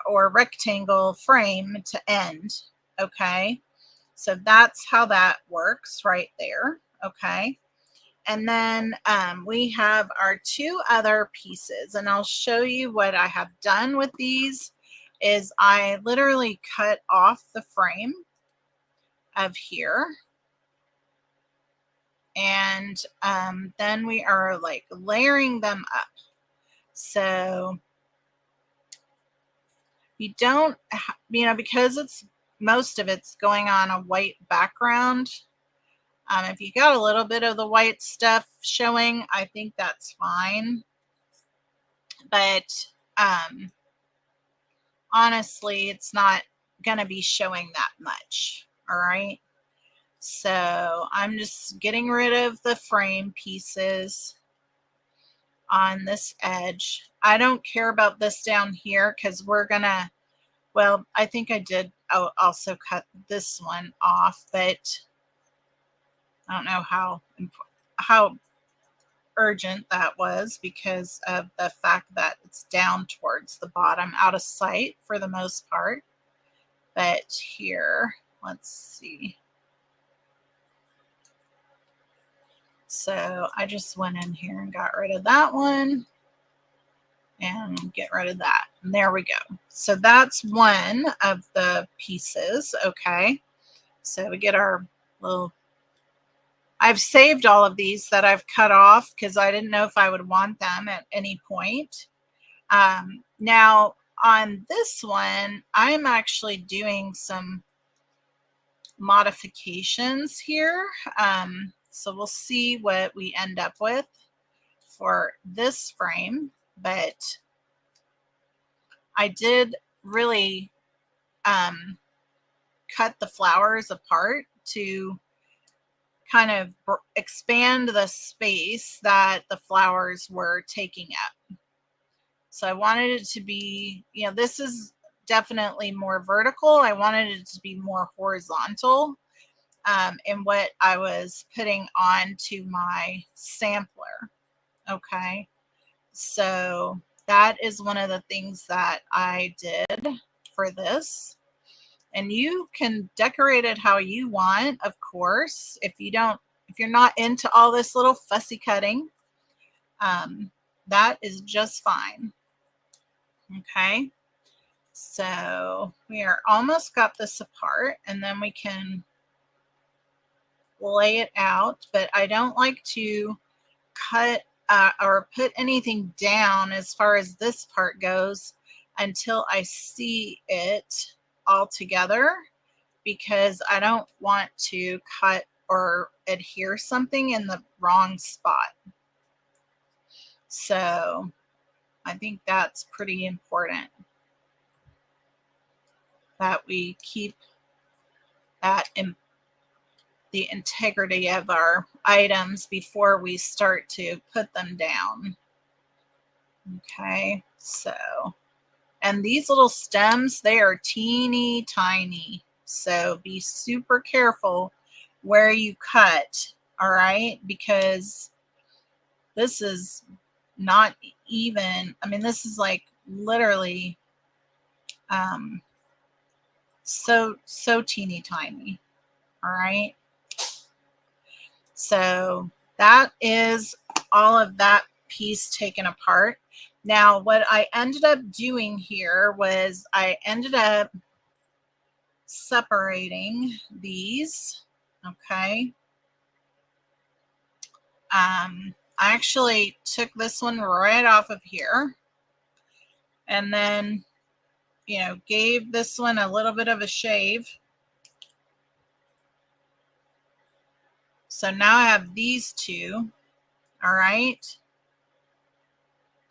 or rectangle frame to end. Okay, so that's how that works right there. Okay, and then we have our two other pieces, and I'll show you what I have done with these is I literally cut off the frame of here. And then we are like layering them up. So you don't, because it's most of it's going on a white background. If you got a little bit of the white stuff showing, I think that's fine. But honestly, it's not going to be showing that much. All right. So I'm just getting rid of the frame pieces on this edge. I don't care about this down here because we're going to, well, I think I did also cut this one off, but I don't know how urgent that was because of the fact that it's down towards the bottom, out of sight for the most part. But here, let's see. So I just went in here and got rid of that one and get rid of that. And there we go. So that's one of the pieces. Okay. So we get our little, I've saved all of these that I've cut off because I didn't know if I would want them at any point. Now on this one, I'm actually doing some modifications here. So we'll see what we end up with for this frame, but I did really cut the flowers apart to kind of expand the space that the flowers were taking up. So I wanted it to be, this is definitely more vertical. I wanted it to be more horizontal in what I was putting onto my sampler. Okay. So that is one of the things that I did for this. And you can decorate it how you want, of course. If you're not into all this little fussy cutting, that is just fine. Okay. So we are almost got this apart, and then we can lay it out, but I don't like to cut or put anything down as far as this part goes until I see it all together, because I don't want to cut or adhere something in the wrong spot. So I think that's pretty important that we keep that in the integrity of our items before we start to put them down. Okay, so, and these little stems, they are teeny tiny. So be super careful where you cut, all right? Because this is not even, this is like literally so teeny tiny, all right? So that is all of that piece taken apart. Now, what I ended up doing here was I ended up separating these, okay? I actually took this one right off of here and then, gave this one a little bit of a shave. So now I have these two, all right?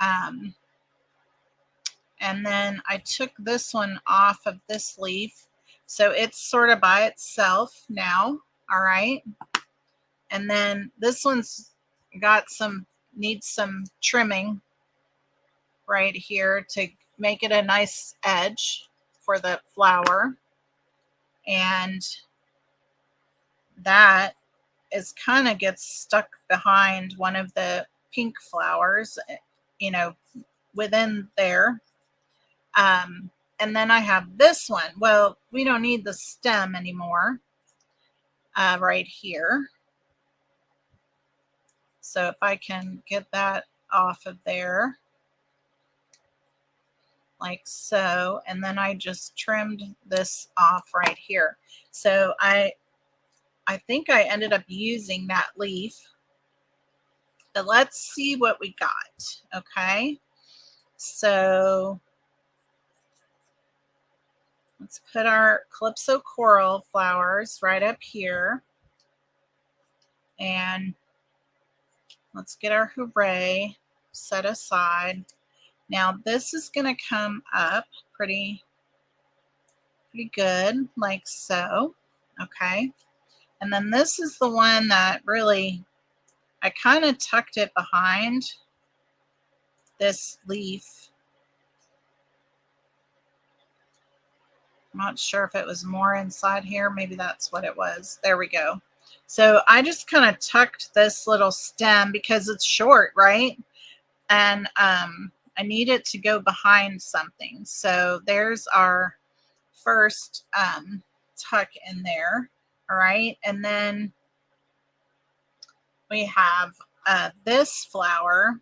And then I took this one off of this leaf. So it's sort of by itself now, all right? And then this one's got needs some trimming right here to make it a nice edge for the flower. And that is kind of gets stuck behind one of the pink flowers, within there. And then I have this one. Well, we don't need the stem anymore right here. So if I can get that off of there, like so, and then I just trimmed this off right here. So I I think I ended up using that leaf. But let's see what we got. Okay. So let's put our Calypso coral flowers right up here. And let's get our hooray set aside. Now this is going to come up pretty good, like so. Okay. And then this is the one that really, I kind of tucked it behind this leaf. I'm not sure if it was more inside here. Maybe that's what it was. There we go. So I just kind of tucked this little stem because it's short, right? And I need it to go behind something. So there's our first tuck in there. All right. And then we have this flower.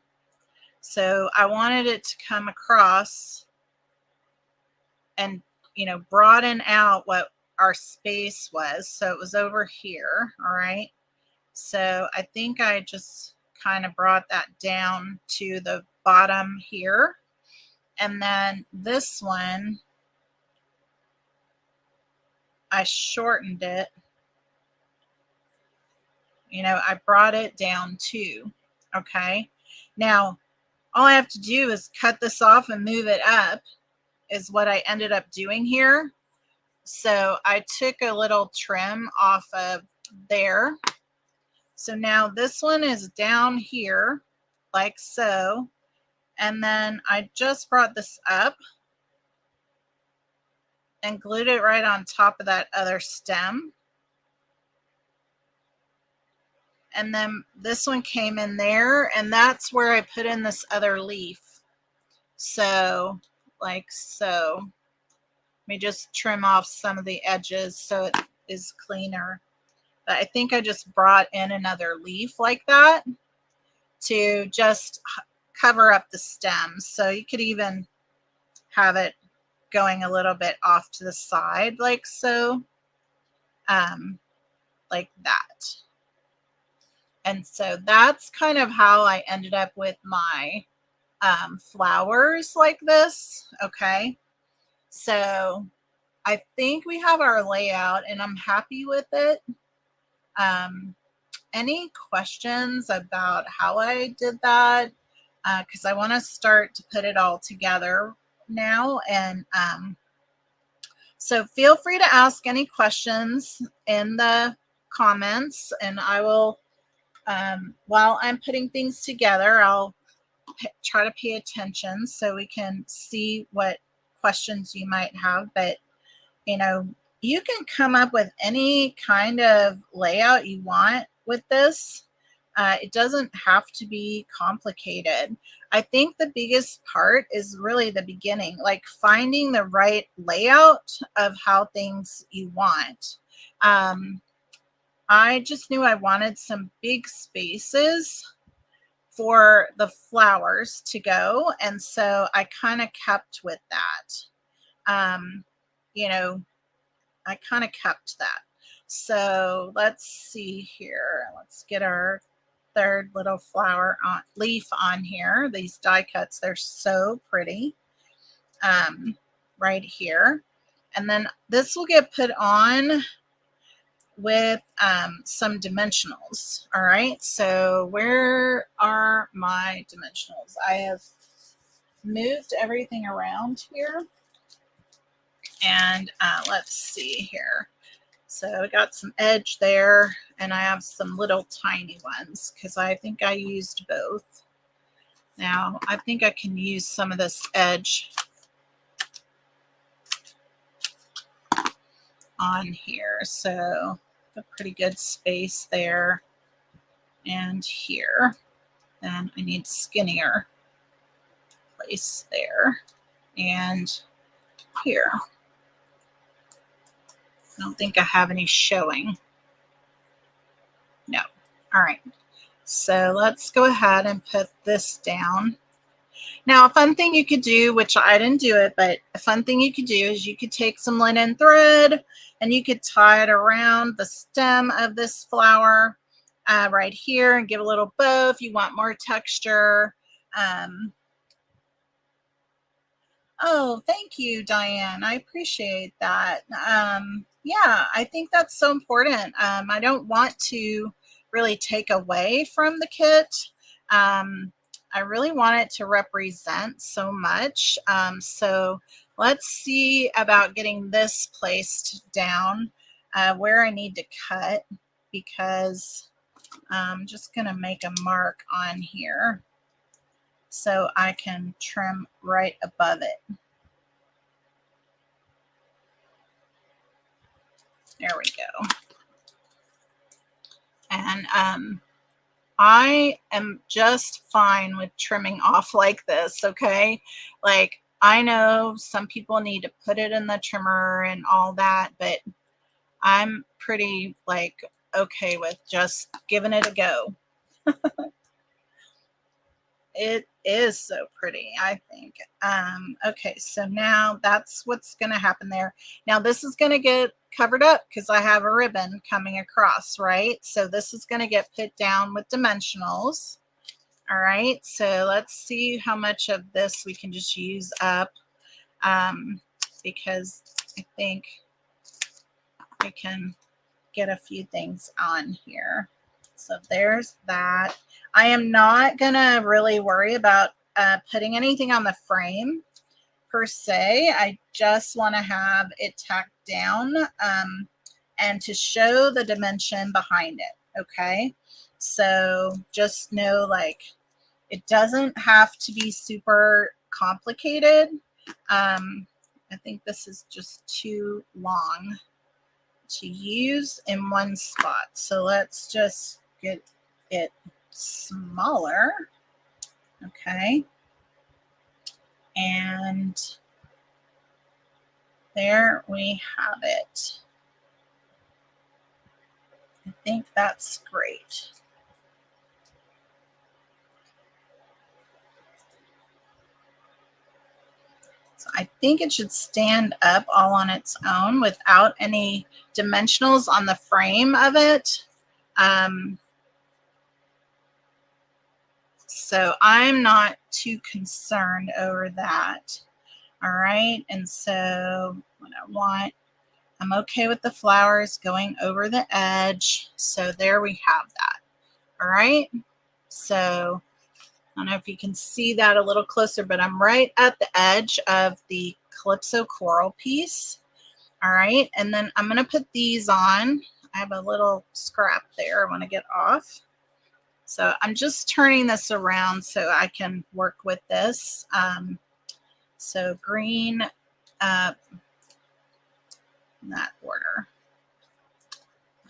So I wanted it to come across and, you know, broaden out what our space was. So it was over here. All right. So I think I just kind of brought that down to the bottom here. And then this one, I shortened it. You know, I brought it down too. Okay. Now, all I have to do is cut this off and move it up is what I ended up doing here. So I took a little trim off of there. So now this one is down here like so. And then I just brought this up and glued it right on top of that other stem. And then this one came in there, and that's where I put in this other leaf. So, like so. Let me just trim off some of the edges so it is cleaner. But I think I just brought in another leaf like that to just cover up the stems. So you could even have it going a little bit off to the side like so. Like that. And so that's kind of how I ended up with my flowers like this. Okay. So I think we have our layout and I'm happy with it. Any questions about how I did that? Because I want to start to put it all together now. And so feel free to ask any questions in the comments, and I will, while I'm putting things together, I'll try to pay attention so we can see what questions you might have. But, you know, you can come up with any kind of layout you want with this. It doesn't have to be complicated. I think the biggest part is really the beginning, like finding the right layout of how things you want. I just knew I wanted some big spaces for the flowers to go. And so I kind of kept with that. You know, I kind of kept that. So let's see here. Let's get our third little flower on leaf on here. These die cuts, they're so pretty. Right here. And then this will get put on with some dimensionals. All right, so where are my dimensionals? I have moved everything around here. And let's see here. So I got some edge there, and I have some little tiny ones because I think I used both. Now I think I can use some of this edge on here. So a pretty good space there and here. Then I need skinnier place there and here. I don't think I have any showing. No. All right. So let's go ahead and put this down. Now, a fun thing you could do, which I didn't do it, but a fun thing you could do is you could take some linen thread and you could tie it around the stem of this flower right here and give a little bow if you want more texture. Oh, thank you, Diane. I appreciate that. Yeah, I think that's so important. I don't want to really take away from the kit. I really want it to represent so much. So let's see about getting this placed down where I need to cut, because I'm just going to make a mark on here so I can trim right above it. There we go. And I am just fine with trimming off like this, okay? Like, I know some people need to put it in the trimmer and all that, but I'm pretty, like, okay with just giving it a go. It is so pretty, I think. Okay, so now that's what's going to happen there. Now this is going to get covered up because I have a ribbon coming across, right? So this is going to get put down with dimensionals. All right, so let's see how much of this we can just use up, because I think we can get a few things on here. So there's that. I am not going to really worry about putting anything on the frame per se. I just want to have it tacked down and to show the dimension behind it. Okay. So just know, like, it doesn't have to be super complicated. I think this is just too long to use in one spot. So let's just get it smaller. Okay. And there we have it. I think that's great. So I think it should stand up all on its own without any dimensionals on the frame of it. So I'm not too concerned over that. All right. And so what I want, I'm okay with the flowers going over the edge. So there we have that. All right. So I don't know if you can see that a little closer, but I'm right at the edge of the Calypso coral piece. All right. And then I'm going to put these on. I have a little scrap there I want to get off. So I'm just turning this around so I can work with this. So green, in that order.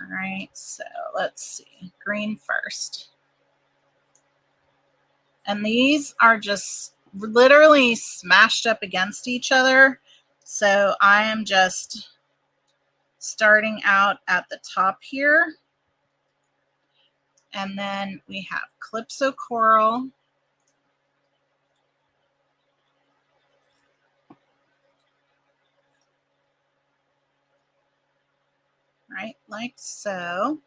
All right, so let's see, green first. And these are just literally smashed up against each other. So I am just starting out at the top here. And then we have Calypso coral. Right, like so.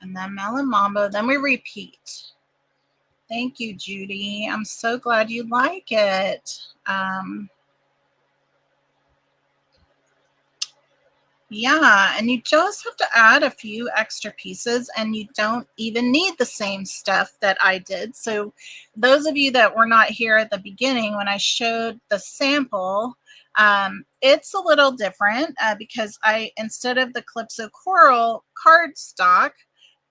And then Melon Mambo, then we repeat. Thank you, Judy. I'm so glad you like it. Yeah, and you just have to add a few extra pieces, and you don't even need the same stuff that I did. So those of you that were not here at the beginning when I showed the sample, it's a little different because instead of the Calypso coral cardstock,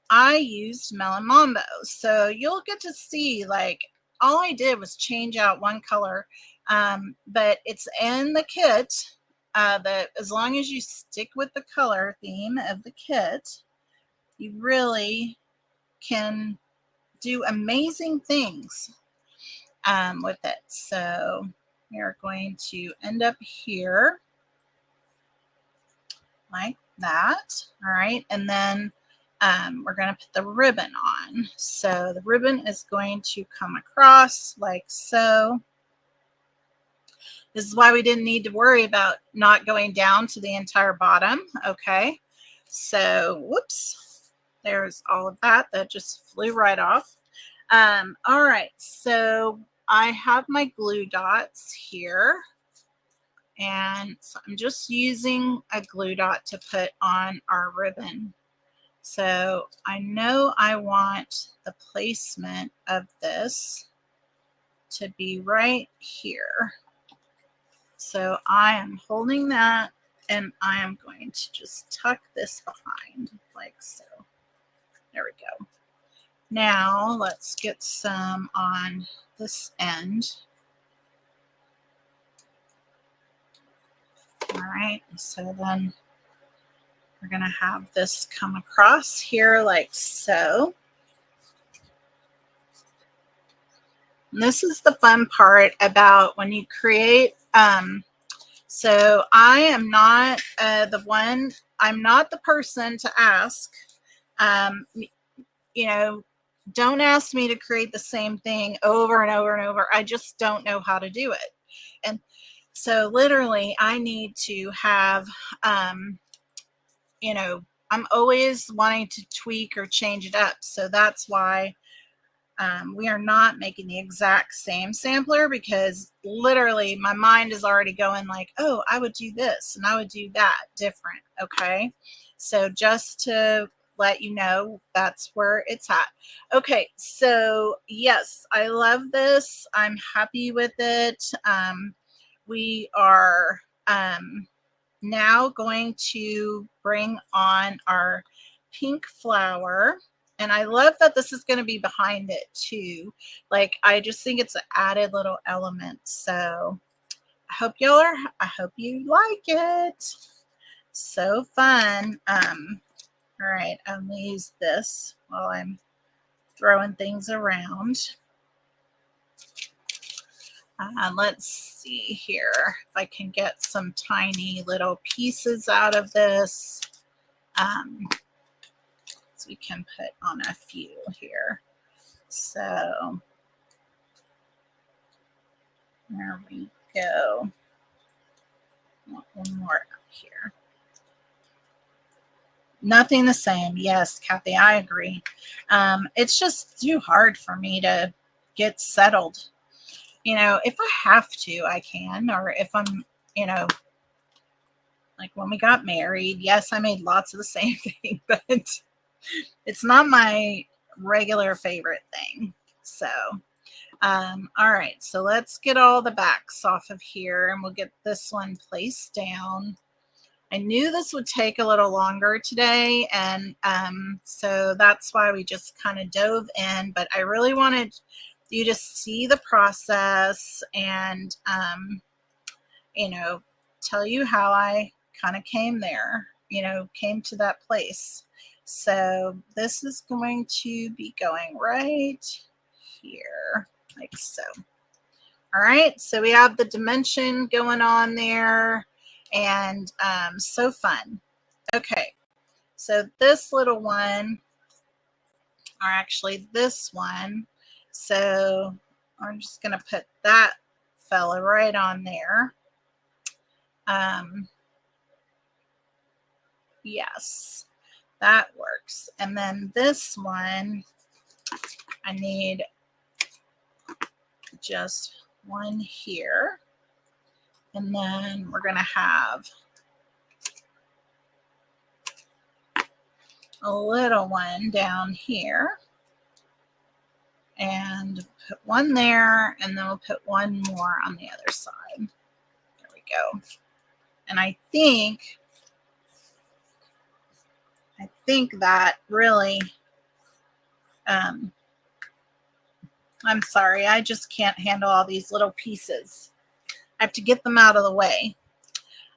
I used Melon Mambo. So you'll get to see, like, all I did was change out one color, but it's in the kit. That as long as you stick with the color theme of the kit, you really can do amazing things with it. So we are going to end up here like that. All right. And then we're going to put the ribbon on. So the ribbon is going to come across like so. This is why we didn't need to worry about not going down to the entire bottom. Okay, so whoops, there's all of that. That just flew right off. All right, so I have my glue dots here. And so I'm just using a glue dot to put on our ribbon. So I know I want the placement of this to be right here. So I am holding that and I am going to just tuck this behind like so. There we go. Now let's get some on this end. All right, so then we're going to have this come across here like so. And this is the fun part about when you create. So I am not I'm not the person to ask. You know, don't ask me to create the same thing over and over and over. I just don't know how to do it. And so literally I need to have, you know, I'm always wanting to tweak or change it up. So that's why we are not making the exact same sampler, because literally my mind is already going like, oh, I would do this and I would do that different. Okay. So just to let you know, that's where it's at. Okay. So yes, I love this. I'm happy with it. We are now going to bring on our pink flower. And I love that this is going to be behind it too. Like, I just think it's an added little element. So I hope you like it. So fun. All right, I'm gonna use this while I'm throwing things around. Let's see here if I can get some tiny little pieces out of this. So we can put on a few here. So there we go. One more up here. Nothing the same. Yes, Kathy, I agree. It's just too hard for me to get settled. You know, if I have to, I can, or if I'm, you know, like when we got married, yes, I made lots of the same thing, but it's not my regular favorite thing. So, all right, so let's get all the backs off of here and we'll get this one placed down. I knew this would take a little longer today, and so that's why we just kind of dove in, but I really wanted you to see the process and, you know, tell you how I kind of came there, you know, came to that place. So this is going to be going right here, like so. All right, so we have the dimension going on there, and so fun. Okay, so this little one, or actually this one, so I'm just going to put that fella right on there. Yes, that works. And then this one, I need just one here. And then we're going to have a little one down here. And put one there, and then we'll put one more on the other side. There we go. And I think that really, I'm sorry, I just can't handle all these little pieces. I have to get them out of the way.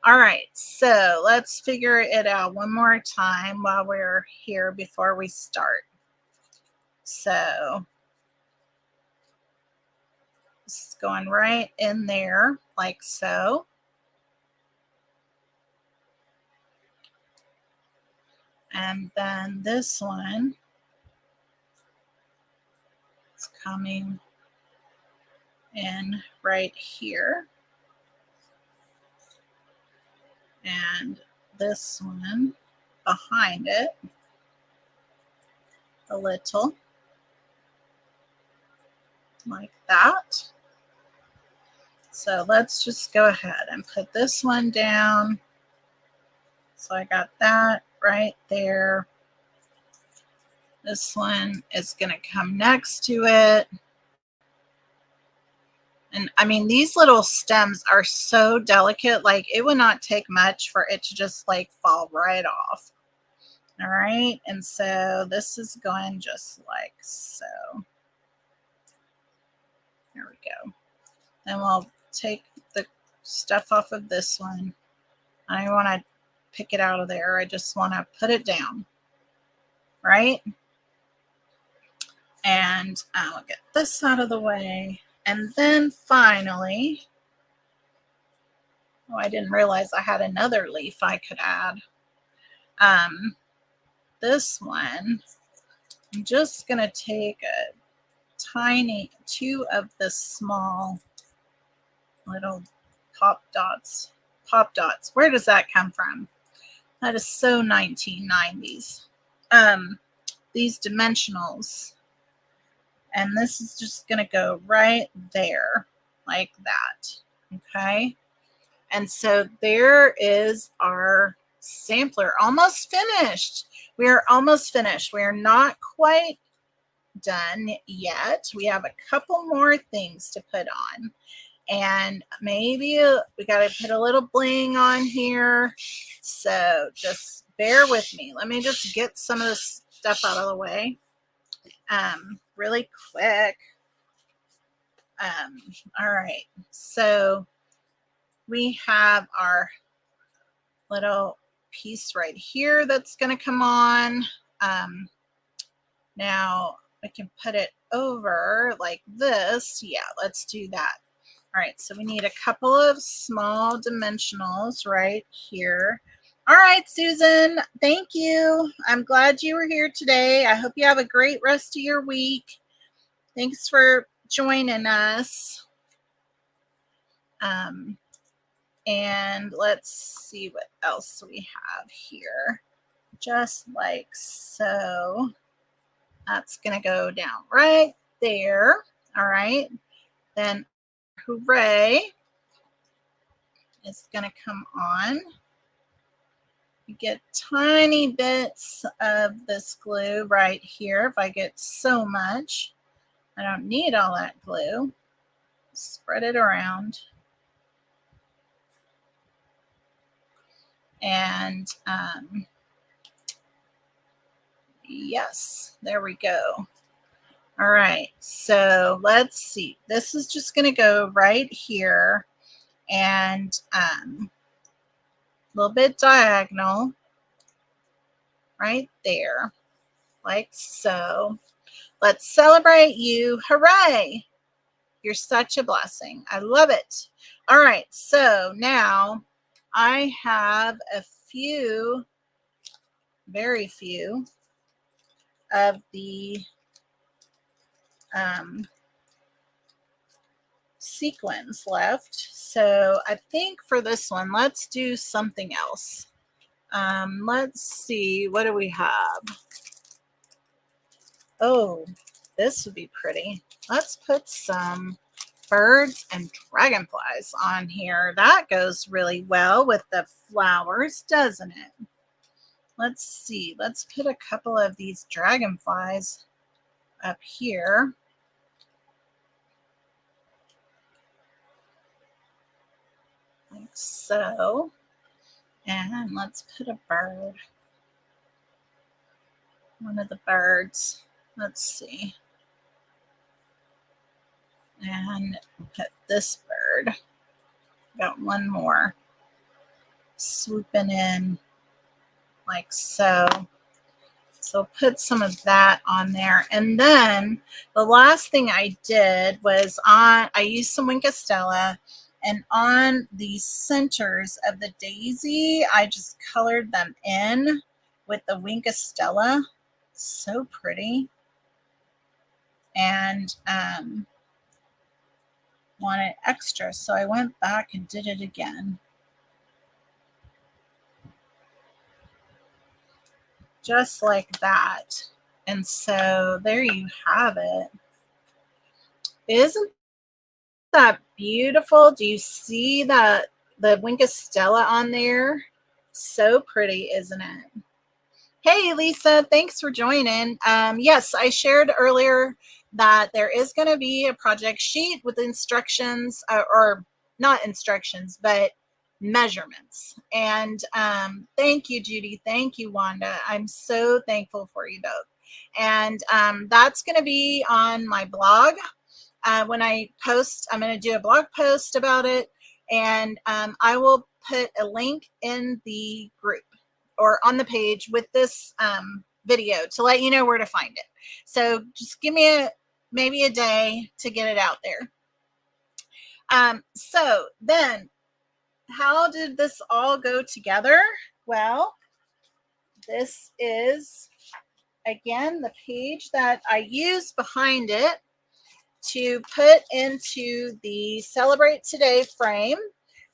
All right, so let's figure it out one more time while we're here before we start. So this is going right in there like so. And then this one is coming in right here. And this one behind it a little, like that. So let's just go ahead and put this one down. So I got that right there. This one is going to come next to it. And I mean, these little stems are so delicate, like it would not take much for it to just like fall right off. All right. And so this is going just like so. There we go. Then we'll take the stuff off of this one. I don't want to pick it out of there. I just want to put it down. Right. And I'll get this out of the way. And then finally, oh, I didn't realize I had another leaf I could add. This one, I'm just going to take a tiny, 2 of the small little pop dots. Pop dots. Where does that come from? That is so 1990s. These dimensionals. And this is just going to go right there like that. Okay. And so there is our sampler, almost finished. We are almost finished. We are not quite done yet. We have a couple more things to put on. And maybe we got to put a little bling on here. So just bear with me. Let me just get some of this stuff out of the way really quick. All right. So we have our little piece right here that's going to come on. Now we can put it over like this. Yeah, let's do that. All right, so we need a couple of small dimensionals right here. All right, Susan, thank you. I'm glad you were here today. I hope you have a great rest of your week. Thanks for joining us. And let's see what else we have here. Just like so. That's going to go down right there. All right. Then hooray is going to come on. You get tiny bits of this glue right here. If I get so much, I don't need all that glue. Spread it around. And yes, there we go. All right, so let's see. This is just going to go right here and a little bit diagonal right there, like so. Let's celebrate you. Hooray! You're such a blessing. I love it. All right, so now I have a few, very few of the sequins left. So I think for this one, let's do something else. Let's see, what do we have? Oh, this would be pretty. Let's put some birds and dragonflies on here. That goes really well with the flowers, doesn't it? Let's see. Let's put a couple of these dragonflies up here. Like so. And let's put a bird. One of the birds. Let's see. And put this bird. Got one more. Swooping in like so. So put some of that on there. And then the last thing I did was I used some Wink of Stella, and on the centers of the daisy, I just colored them in with the Winka Stella. So pretty. And wanted extra, so I went back and did it again. Just like that. And so there you have it. Isn't that beautiful? Do you see the Winka Stella on there? So pretty, isn't it? Hey, Lisa, thanks for joining. Yes, I shared earlier that there is going to be a project sheet with instructions, or not instructions, but measurements. And thank you, Judy. Thank you, Wanda. I'm so thankful for you both. And that's going to be on my blog. When I post, I'm going to do a blog post about it, and I will put a link in the group or on the page with this video to let you know where to find it. So just give me maybe a day to get it out there. So then, how did this all go together? Well, this is, again, the page that I used behind it to put into the Celebrate Today frame.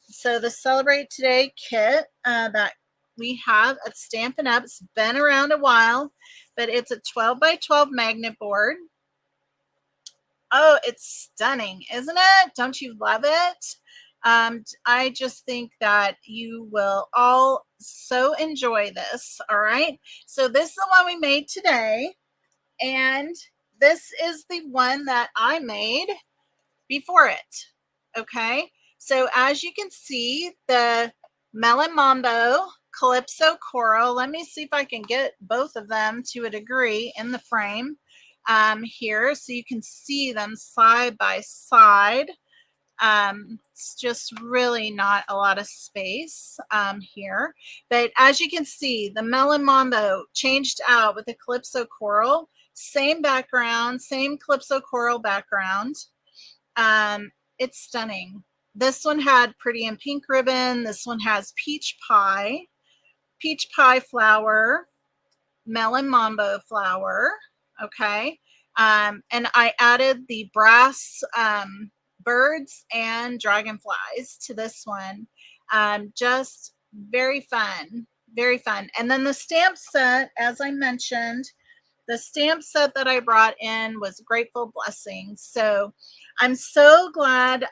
So the Celebrate Today kit that we have at Stampin' Up. It's been around a while, but it's a 12 by 12 magnet board. Oh, it's stunning, isn't it? Don't you love it? I just think that you will all so enjoy this. All right. So this is the one we made today. And this is the one that I made before it. Okay. So as you can see, the Melon Mambo, Calypso Coral, let me see if I can get both of them to a degree in the frame here, so you can see them side by side. It's just really not a lot of space here. But as you can see, the Melon Mambo changed out with the Calypso Coral. Same background, same Calypso Coral background. It's stunning. This one had Pretty in Pink ribbon. This one has peach pie flower, Melon Mambo flower. Okay. And I added the brass birds and dragonflies to this one. Just very fun, very fun. And then the stamp set, as I mentioned, the stamp set that I brought in was Grateful Blessings. So I'm so glad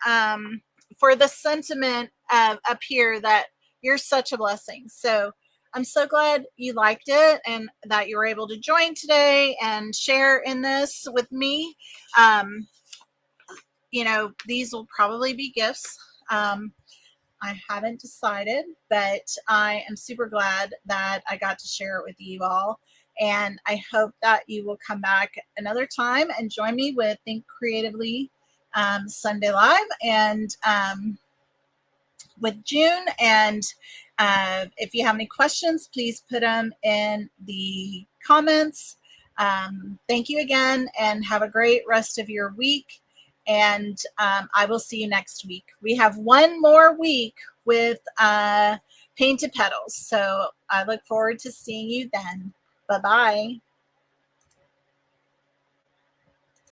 for the sentiment up here that you're such a blessing. So I'm so glad you liked it and that you were able to join today and share in this with me. You know, these will probably be gifts. I haven't decided, but I am super glad that I got to share it with you all. And I hope that you will come back another time and join me with Think Creatively Sunday Live and with June. And if you have any questions, please put them in the comments. Thank you again, and have a great rest of your week. And I will see you next week. We have one more week with Painted Petals. So I look forward to seeing you then. Bye-bye.